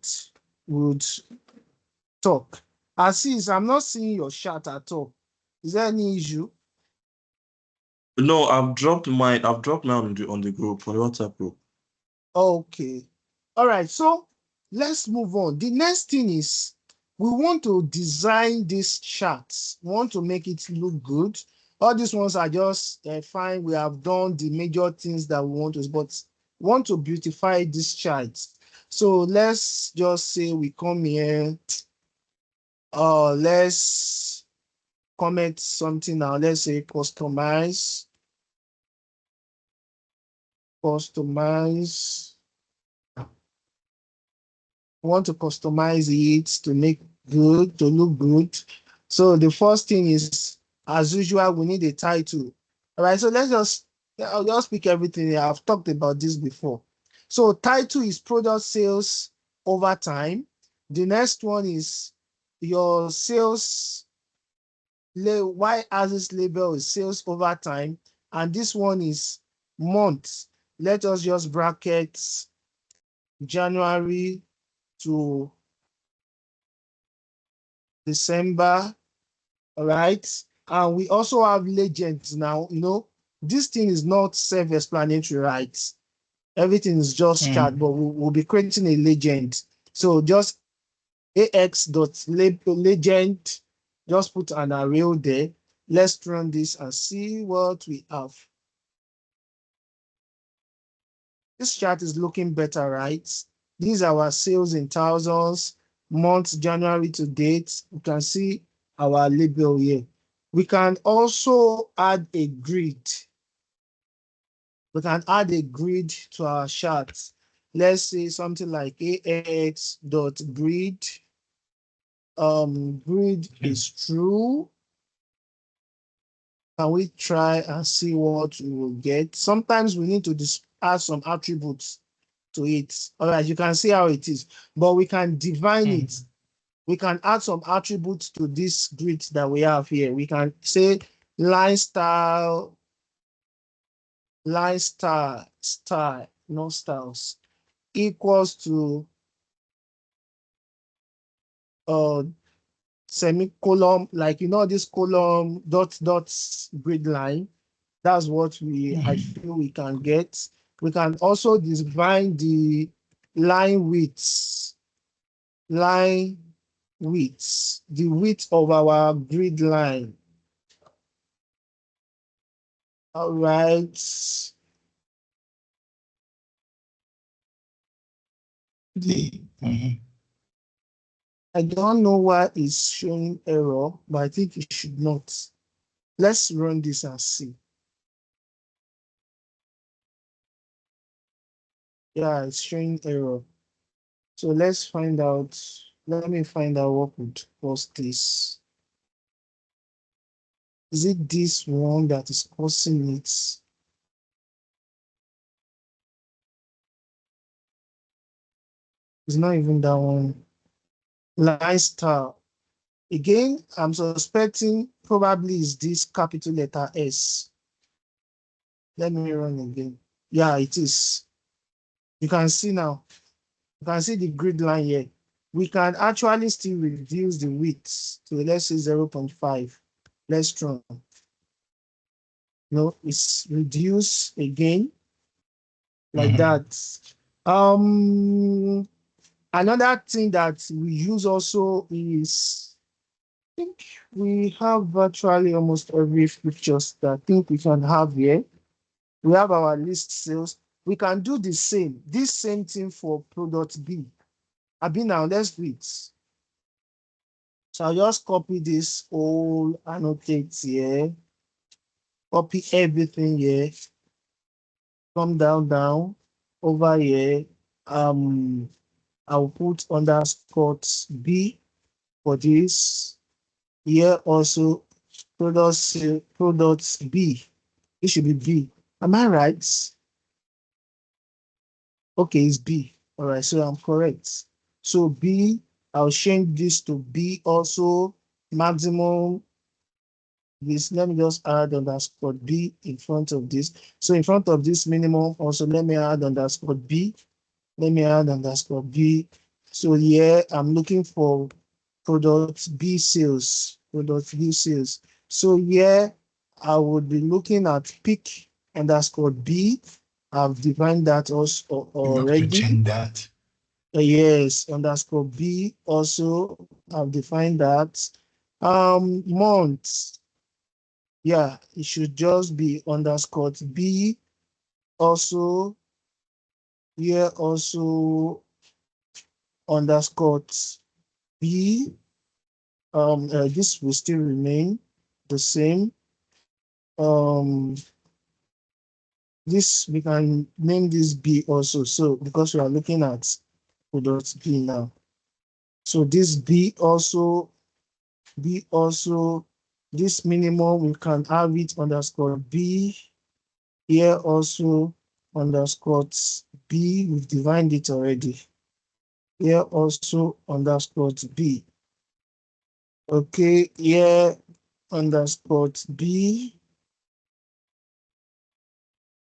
talk. Aziz, I'm not seeing your chat at all. Is there any issue? No, I've dropped mine on the group, on the WhatsApp group. Okay. All right. So let's move on. The next thing is we want to design these charts. We want to make it look good. All these ones are just fine. We have done the major things that we want to, but want to beautify these charts. So let's just say we come here. Let's comment something now. Let's say customize. Want to customize it to make good, to look good. So the first thing is, as usual, we need a title. All right, so I'll just pick everything here. I've talked about this before. So title is product sales over time. The next one is your sales, why as this label is sales over time. And this one is months. Let us just bracket January to December. All right. And we also have legends now. This thing is not self-explanatory, right? Everything is just chart, but we'll be creating a legend. So just ax.legend, just put an array there. Let's run this and see what we have. This chart is looking better, right? These are our sales in thousands, months, January to date. You can see our label here. We can also add a grid. We can add a grid to our chart. Let's say something like ax.grid. Grid is true. Can we try and see what we will get? Sometimes we need to add some attributes to it. All right, you can see how it is, but we can define it. We can add some attributes to this grid that we have here. We can say line style, no styles, equals to semicolon, like this column dots grid line. That's what I feel we can get. We can also define the line widths, the width of our grid line. All right. I don't know why it's showing error, but I think it should not. Let's run this and see. Yeah, it's showing error. So let's find out. Let me find out what would cause this. Is it this one that is causing it? It's not even that one. Line style. Again, I'm suspecting probably is this capital letter S. Let me run again. Yeah, it is. You can see now. You can see the grid line here. We can actually still reduce the width to, let's say, 0.5. Let's run. It's reduced again like that. Another thing that we use also is, I think we have virtually almost every features that I think we can have here. We have our list sales. We can do the same, this same thing for product B. Abi now, let's do it. So I'll just copy this whole annotate here, copy everything here, come down over here. I'll put underscore B for this. Here also products B. It should be B. Am I right? Okay, it's B. All right, so I'm correct. So B, I'll change this to B also. Maximum this, let me just add underscore B in front of this. So in front of this minimum, also let me add underscore B. Let me add underscore B. So here I'm looking for product B sales, product B sales. So here I would be looking at pick underscore B. I've defined that also You have to already. change that. Yes, underscore B also I've defined that. Months. Yeah, it should just be underscore B. Also, here also underscore B. This will still remain the same. Um, this we can name this B also. So because we are looking at product B now. So this B also, this minimum we can have it underscore B. Here also underscore B. We've defined it already. Here also underscore B. Okay, here underscore B.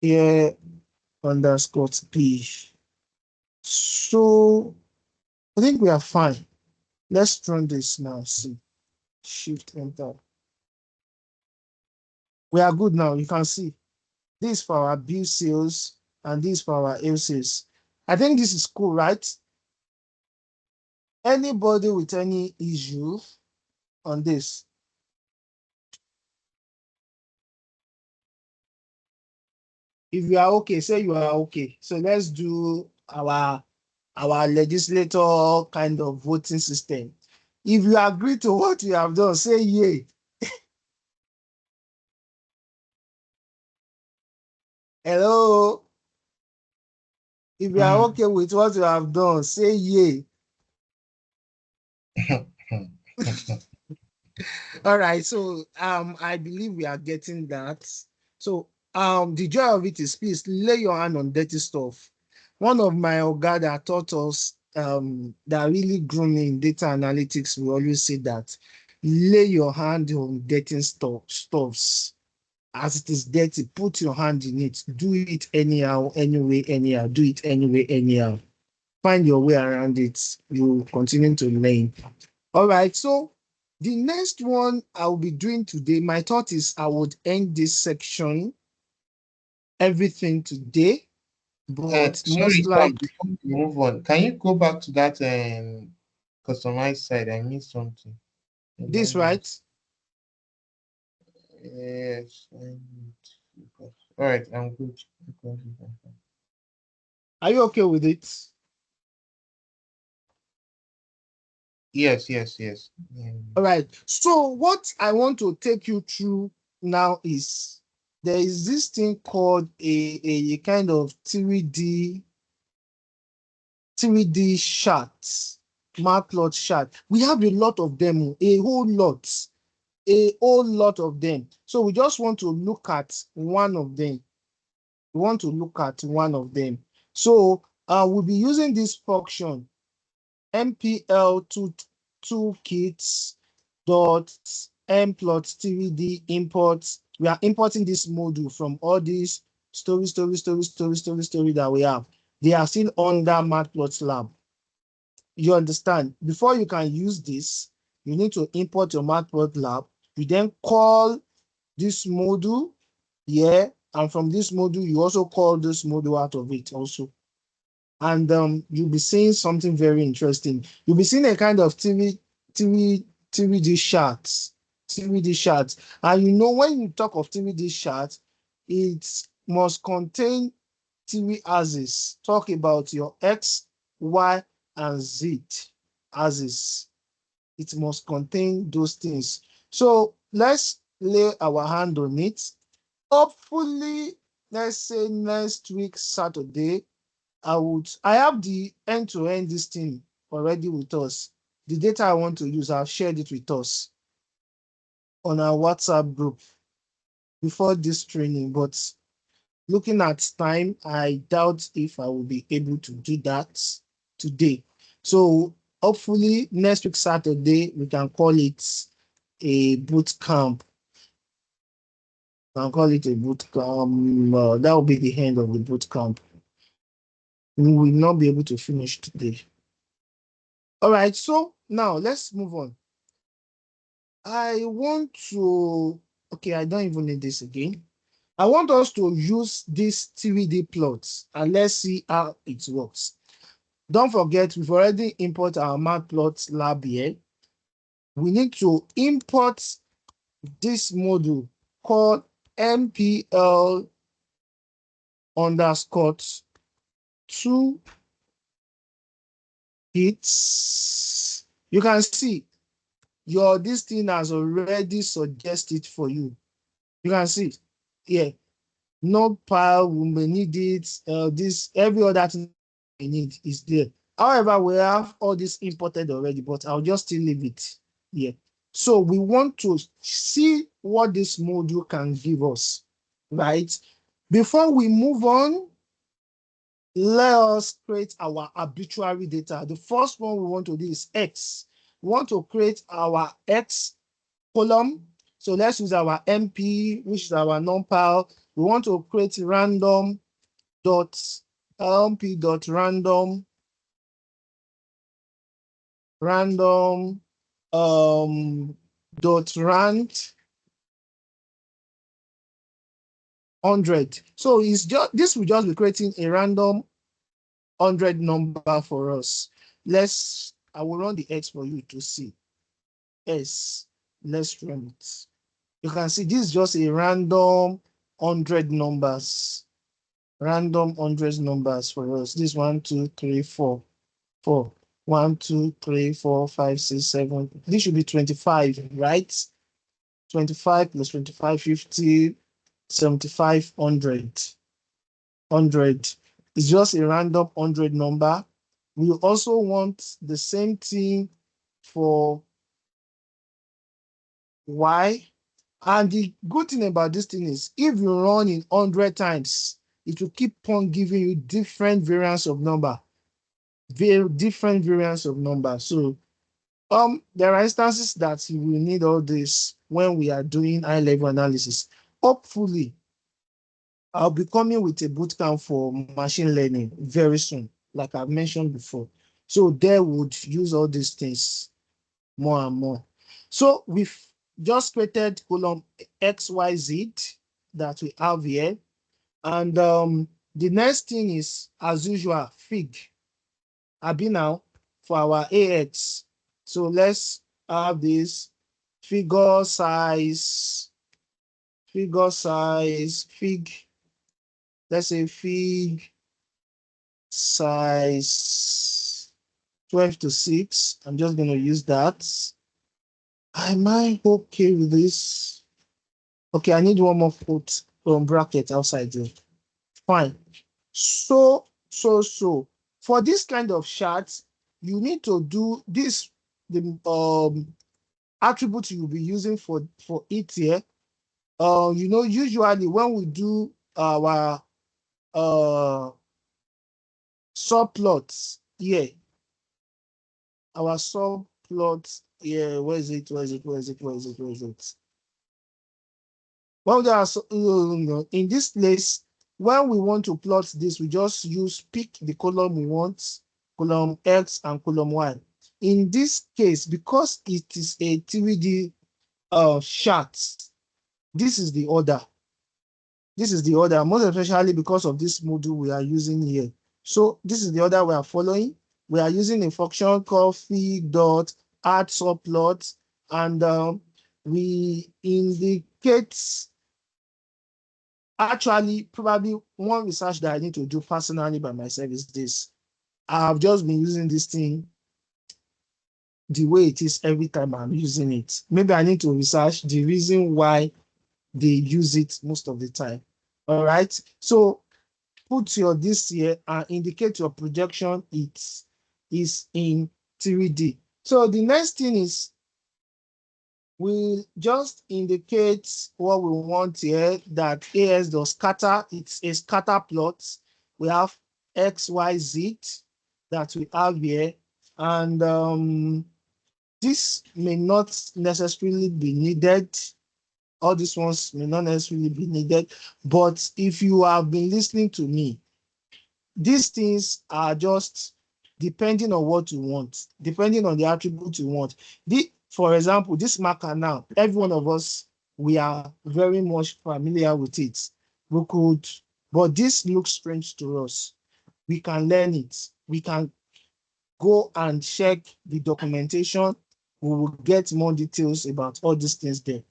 Here underscore B. So I think we are fine. Let's run this now. See, shift enter. We are good now. You can see this for our B sales and this for our A sales. I think this is cool, right? Anybody with any issue on this? If you are okay, say you are okay. So let's do our legislator kind of voting system. If you agree to what you have done, say yay. Hello. If you are okay with what you have done, say yay. All right. So I believe we are getting that. So the joy of it is, please lay your hand on dirty stuff. One of my oga that taught us that really grew me in data analytics, we always say that lay your hand on dirty stuffs. As it is dirty, put your hand in it. Do it anyhow, anyway, anyhow. Do it anyway, anyhow. Find your way around it. You continue to learn. All right. So the next one I'll be doing today, my thought is I would end this section, everything today, but most Sorry, Sam, like before we move on, can you go back to that customized side? I missed something. A this, moment. right? Yes. All right, I'm good. Are you okay with it? Yes, yes, yes. Yeah. All right. So what I want to take you through now is there is this thing called a kind of 3D charts, Matplotlib chart. We have a lot of them, a whole lot of them. So we just want to look at one of them. We want to look at one of them. So we'll be using this function mpl toolkits dot mplot3d imports. We are importing this module from all these story that we have. They are still under Matplotlib. You understand? Before you can use this, you need to import your Matplotlib. You then call this module here, and from this module, you also call this module out of it also. and you'll be seeing something very interesting. You'll be seeing a kind of TV, TVD charts, TVD charts. And you know, when you talk of TVD charts, it must contain TV axis. Talk about your X, Y, and Z axis. It must contain those things. So let's lay our hand on it. Hopefully, let's say next week, Saturday, I have the end-to-end this thing already with us. The data I want to use, I've shared it with us on our WhatsApp group before this training. But looking at time, I doubt if I will be able to do that today. So hopefully next week, Saturday, we can call it a boot camp. We can call it a boot camp. That will be the end of the boot camp. We will not be able to finish today. All right, so now let's move on. I want to, okay, I don't even need this again. I want us to use this 3D plots and let's see how it works. Don't forget, we've already imported our Matplotlib here. We need to import this module called MPL underscore 2 hits. You can see this thing has already suggested for you. You can see here, notepad, we may need it. This every other thing we need is there. However, we have all this imported already, but I'll just still leave it here. So we want to see what this module can give us, right? Before we move on, let us create our arbitrary data. The first one we want to do is X. We want to create our X column. So let's use our MP, which is our numpy. We want to create random dot lmp dot random dot rand 100. So it's just this will just be creating a random 100 number for us. I will run the X for you to see. S. Let's run it. You can see this is just a random 100 numbers. Random 100 numbers for us. This 1, 2, 3, 4. 4. 1, 2, 3, 4, 5, 6, 7. This should be 25, right? 25 plus 25, 50, 75, 100. 100. It's just a random 100 number. We also want the same thing for Y. And the good thing about this thing is if you run in 100 times, it will keep on giving you different variants of number. Different variants of number. So there are instances that you will need all this when we are doing high-level analysis. Hopefully, I'll be coming with a bootcamp for machine learning very soon, like I've mentioned before. So they would use all these things more and more. So we've just created column XYZ that we have here. And the next thing is, as usual, fig. Abi now for our AX. So let's have this figure size, fig. Let's say fig size 12 to 6. I'm just going to use that. Am I okay with this? Okay, I need one more quote bracket outside there. Fine. So. For this kind of charts, you need to do this, the attribute you'll be using for it here. Usually when we do our subplots here, our subplots here, where is it? Well, there are in this place, when we want to plot this, we just pick the column we want, column X and column Y. In this case, because it is a 3D chart, this is the order. This is the order, most especially because of this module we are using here. So this is the order we are following. We are using a function called fee.add subplot, and we indicate, actually, probably one research that I need to do personally by myself is this. I've just been using this thing the way it is every time I'm using it. Maybe I need to research the reason why they use it most of the time. All right. So put your this here and indicate your projection it is in 3D. So the next thing is we just indicate what we want here, that AS does scatter. It's a scatter plot. We have X, Y, Z that we have here. And this may not necessarily be needed. All these ones may not necessarily be needed. But if you have been listening to me, these things are just depending on what you want, depending on the attribute you want. For example, this marker now, every one of us, we are very much familiar with it. We could, but this looks strange to us. We can learn it. We can go and check the documentation. We will get more details about all these things there.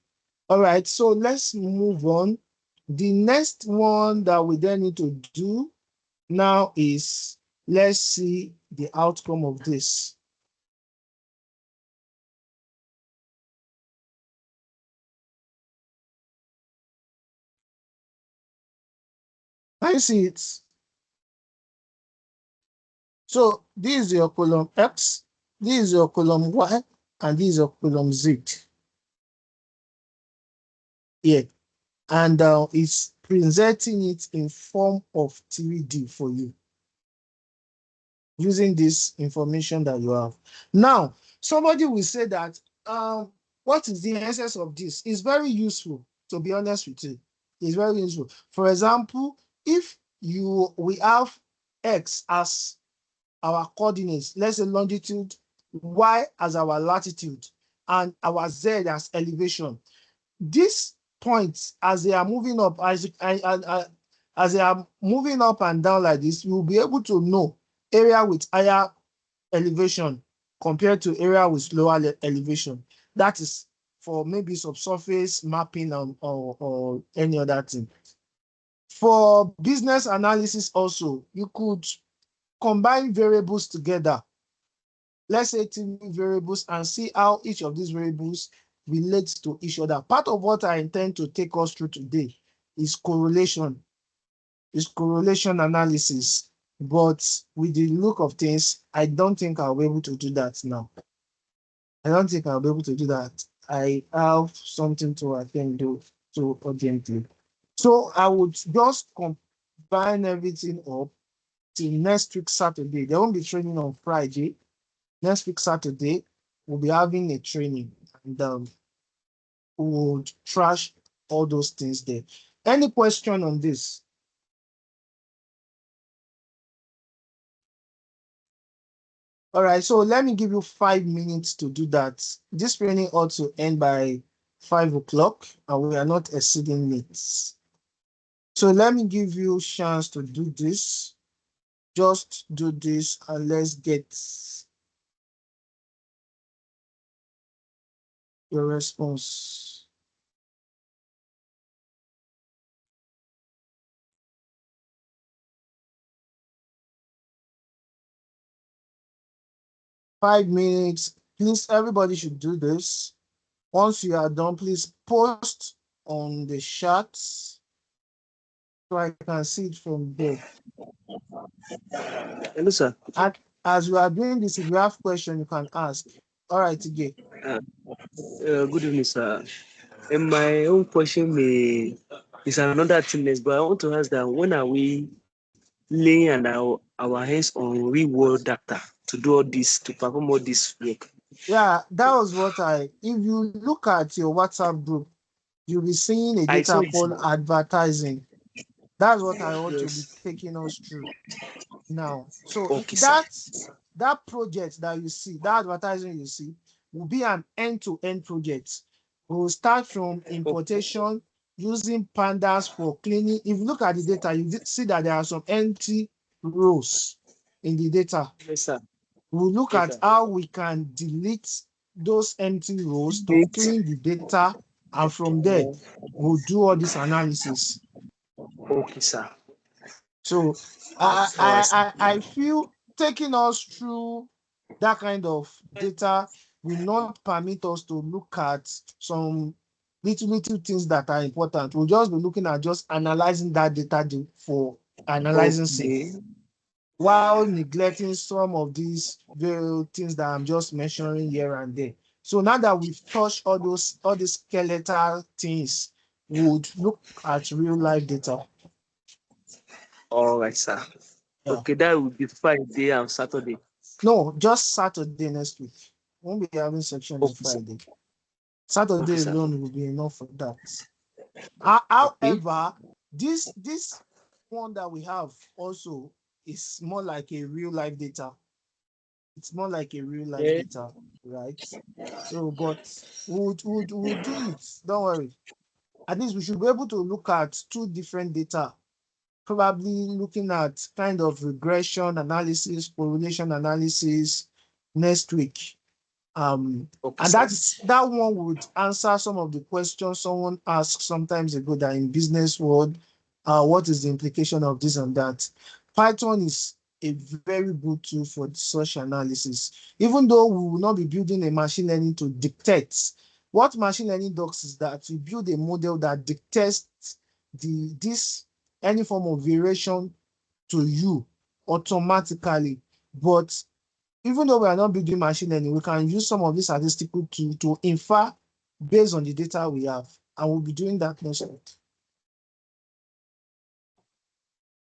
All right, so let's move on. The next one that we then need to do now is, let's see the outcome of this. Can you see it? So this is your column X, this is your column Y, and this is your column Z. Yeah, and it's presenting it in form of 3D for you, using this information that you have. Now, somebody will say that, what is the essence of this? It's very useful, to be honest with you. It's very useful. For example, if we have X as our coordinates, let's say longitude, Y as our latitude, and our Z as elevation. These points, as they are moving up, as they are moving up and down like this, you'll be able to know area with higher elevation compared to area with lower elevation. That is for maybe subsurface mapping or any other thing. For business analysis also, you could combine variables together. Let's say 2 variables and see how each of these variables relates to each other. Part of what I intend to take us through today is correlation analysis. But with the look of things, I don't think I'll be able to do that now. I don't think I'll be able to do that. I have something to attend to urgently. So I would just combine everything up till next week, Saturday. There won't be training on Friday. Next week, Saturday, we'll be having a training, and we'll trash all those things there. Any question on this? All right, so let me give you 5 minutes to do that. This training ought to end by 5 o'clock, and we are not exceeding minutes. So let me give you a chance to do this. Just do this and let's get your response. Five minutes. Please, everybody should do this. Once you are done, please post on the chat so I can see it from there. Hello, sir. And as you are doing this, if you have questions, you can ask. All right, again. Good evening, sir. And my own question is another thing, but I want to ask that when are we laying our hands on real world data to do all this, to perform all this work? Yeah, that was what if you look at your WhatsApp group, you'll be seeing a data called advertising. That's what I want to be taking us through now. So Okay, that project that you see, that advertising you see, will be an end-to-end project. We will start from importation, using pandas for cleaning. If you look at the data, you see that there are some empty rows in the data. Yes, sir. We'll look Yes, at sir. how we can delete those empty rows to Delete. clean the data, and from there, we'll do all this analysis. Okay, sir. So All right, sir. I feel taking us through that kind of data will not permit us to look at some little things that are important. We'll just be looking at just analyzing that data for analyzing sake, Okay. while neglecting some of these very things that I'm just mentioning here and there. So now that we've touched all these skeletal things, we would look at real life data. All right, sir. Yeah. Okay, that will be Friday and Saturday. No, just Saturday next week. Won't be having section on Okay, sir. Friday. Okay, Saturday sir. alone will be enough for that. Okay. However, this one that we have also is more like a real life data. It's more like a real life Yeah. data, right? So, but we'll do it. Don't worry. At least we should be able to look at two different data, probably looking at kind of regression analysis, correlation analysis next week. Okay, And sir. that one would answer some of the questions someone asked sometimes ago that in business world, what is the implication of this and that? Python is a very good tool for such analysis, even though we will not be building a machine learning to dictate. What machine learning does is that we build a model that dictates this any form of variation to you automatically. But even though we are not building machine learning, we can use some of these statistical tools to infer based on the data we have. And we'll be doing that next week.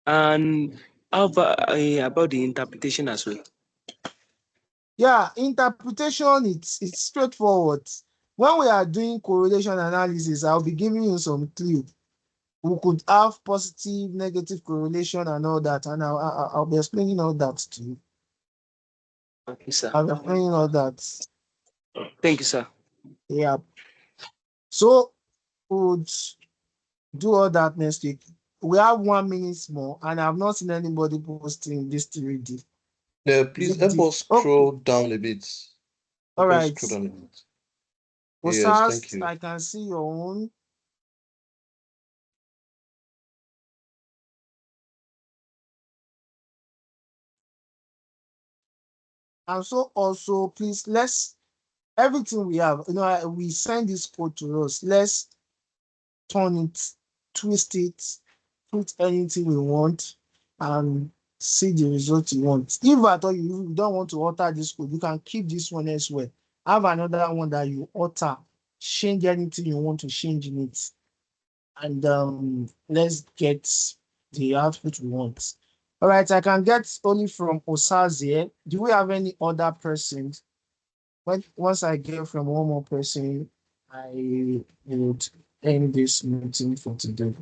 And how about the interpretation as well? Yeah, interpretation, it's straightforward. When we are doing correlation analysis, I'll be giving you some clue. We could have positive, negative correlation and all that, and I'll be explaining all that to you. Okay, sir. I'll be explaining all that. Thank you, sir. Yeah. So we'll do all that next week. We have 1 minute more, and I've not seen anybody posting this 3D. Yeah, Is please it help deep? us Okay. scroll down a bit. All Help us right. scroll down a bit. Yes, thank Osas, you. I can see your own. And so also, please, let's everything we have, we send this code to us. Let's turn it, twist it, put anything we want, and see the result you want. If at all you don't want to alter this code, you can keep this one elsewhere. Have another one that you alter, change anything you want to change in it, and let's get the output we want. All right, I can get only from Osaz here. Do we have any other persons? Once I get from one more person, I would end this meeting for today.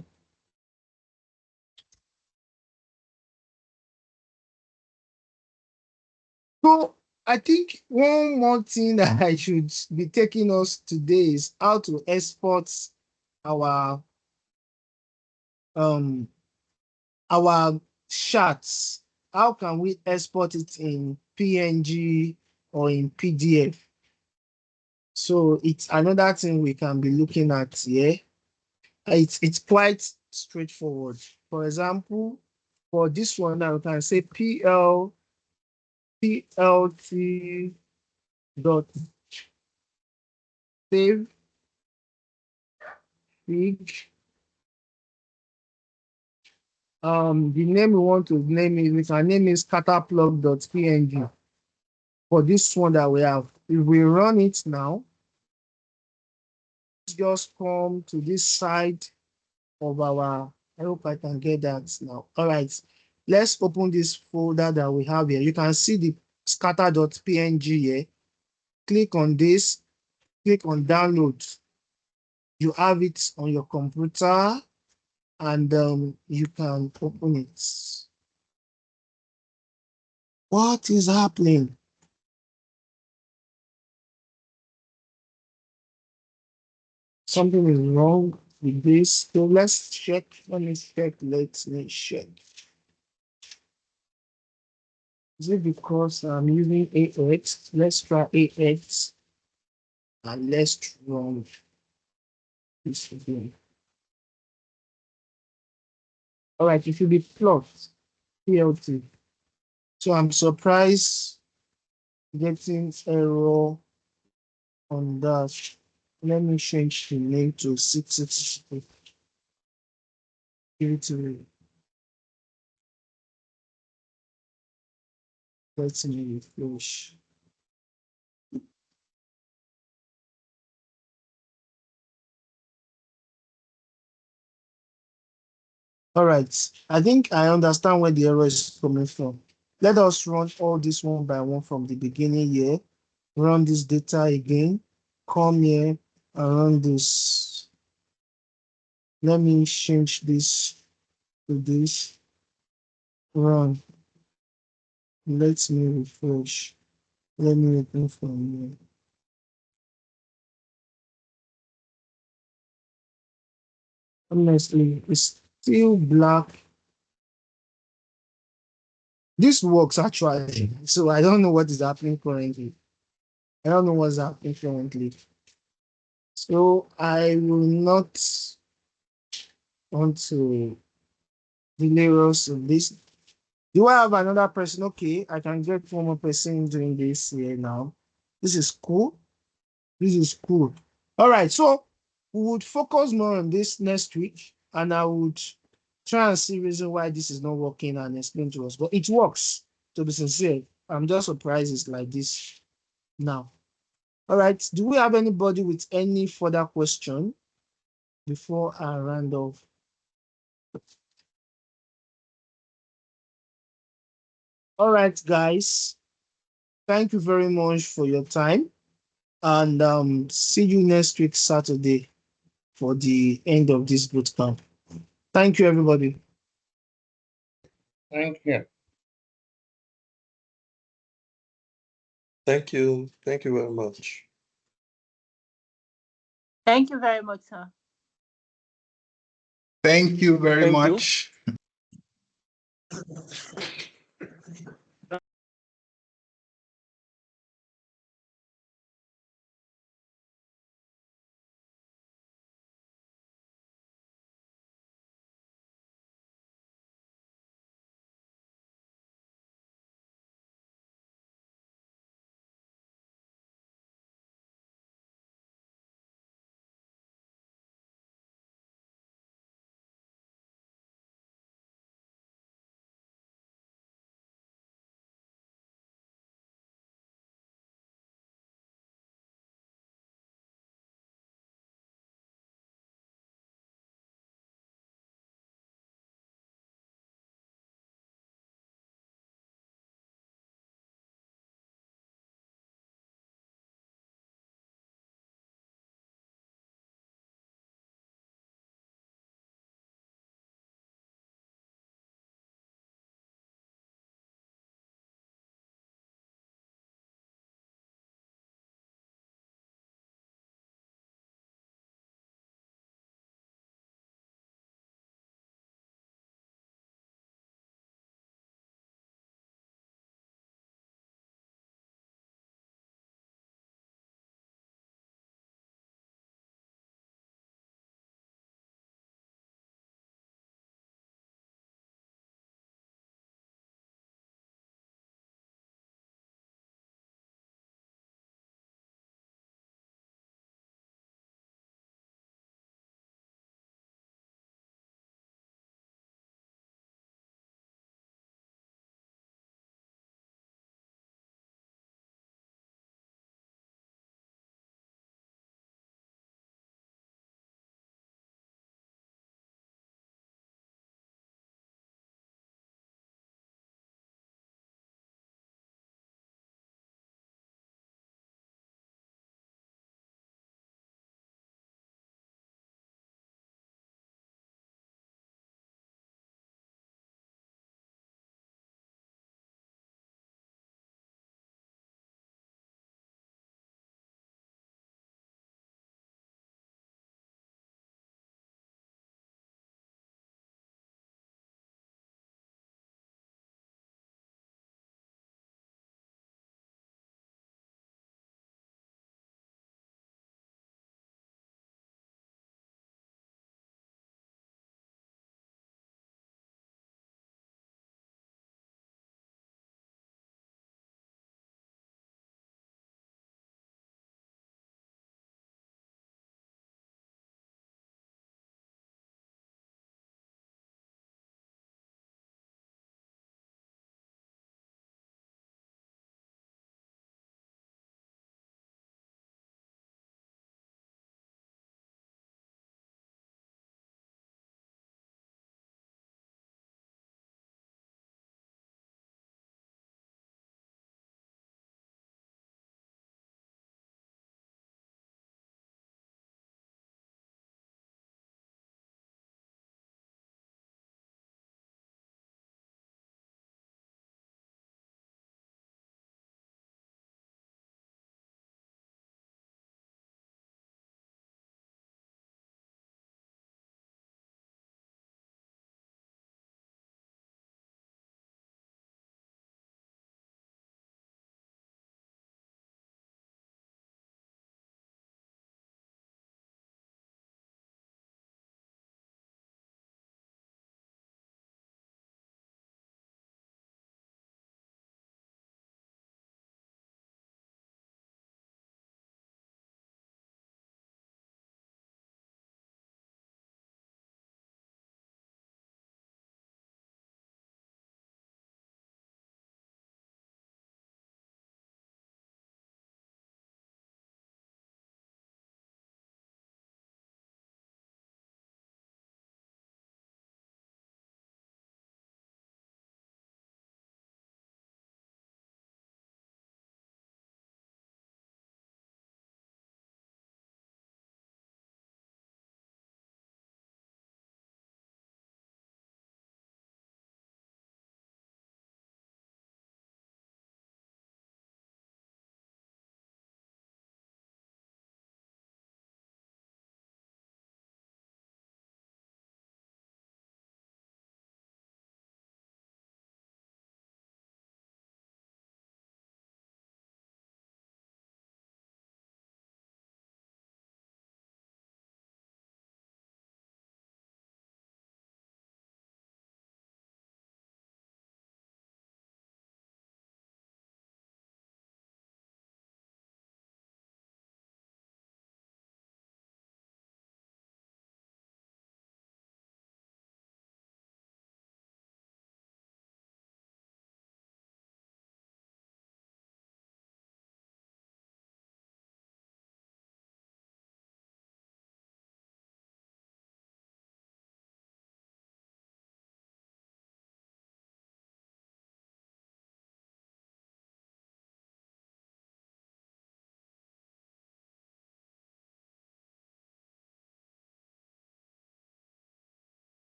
So I think one more thing that I should be taking us today is how to export our um our charts. How can we export it in PNG or in PDF? So it's another thing we can be looking at here. It's quite straightforward. For example, for this one now, we can say PLT dot save fig. The name we want to name it, we can name it scatterplug.png. For this one that we have, if we run it now, just come to this side of our, I hope I can get that now. All right, let's open this folder that we have here. You can see the scatter.png here. Click on this, click on download. You have it on your computer, and you can open it. What is happening? Something is wrong with this. So let's check. Let me check. Let me check. Is it because I'm using AX? Let's try AX and let's run this again. All right, it should be plot PLT. So I'm surprised getting error on that. Let me change the name to 666. Give it to me. Let's refresh. All right. I think I understand where the error is coming from. Let us run all this one by one from the beginning here. Run this data again. Come here and run this. Let me change this to this. Run. Let me refresh. Let me open from here. Honestly, it's still black. This works actually. So I don't know what is happening currently. I don't know what's happening currently. So I will not want to delay us of this. Do I have another person? Okay, I can get one more person doing this here now. This is cool. This is cool. All right, so we would focus more on this next week, and I would try and see reason why this is not working and explain to us. But it works. To be sincere, I'm just surprised it's like this now. All right. Do we have anybody with any further question before I round off? All right, guys. Thank you very much for your time. And see you next week, Saturday, for the end of this bootcamp. Thank you, everybody. Thank you. Thank you. Thank you very much. Thank you very much, sir. Thank you very Thank you. much.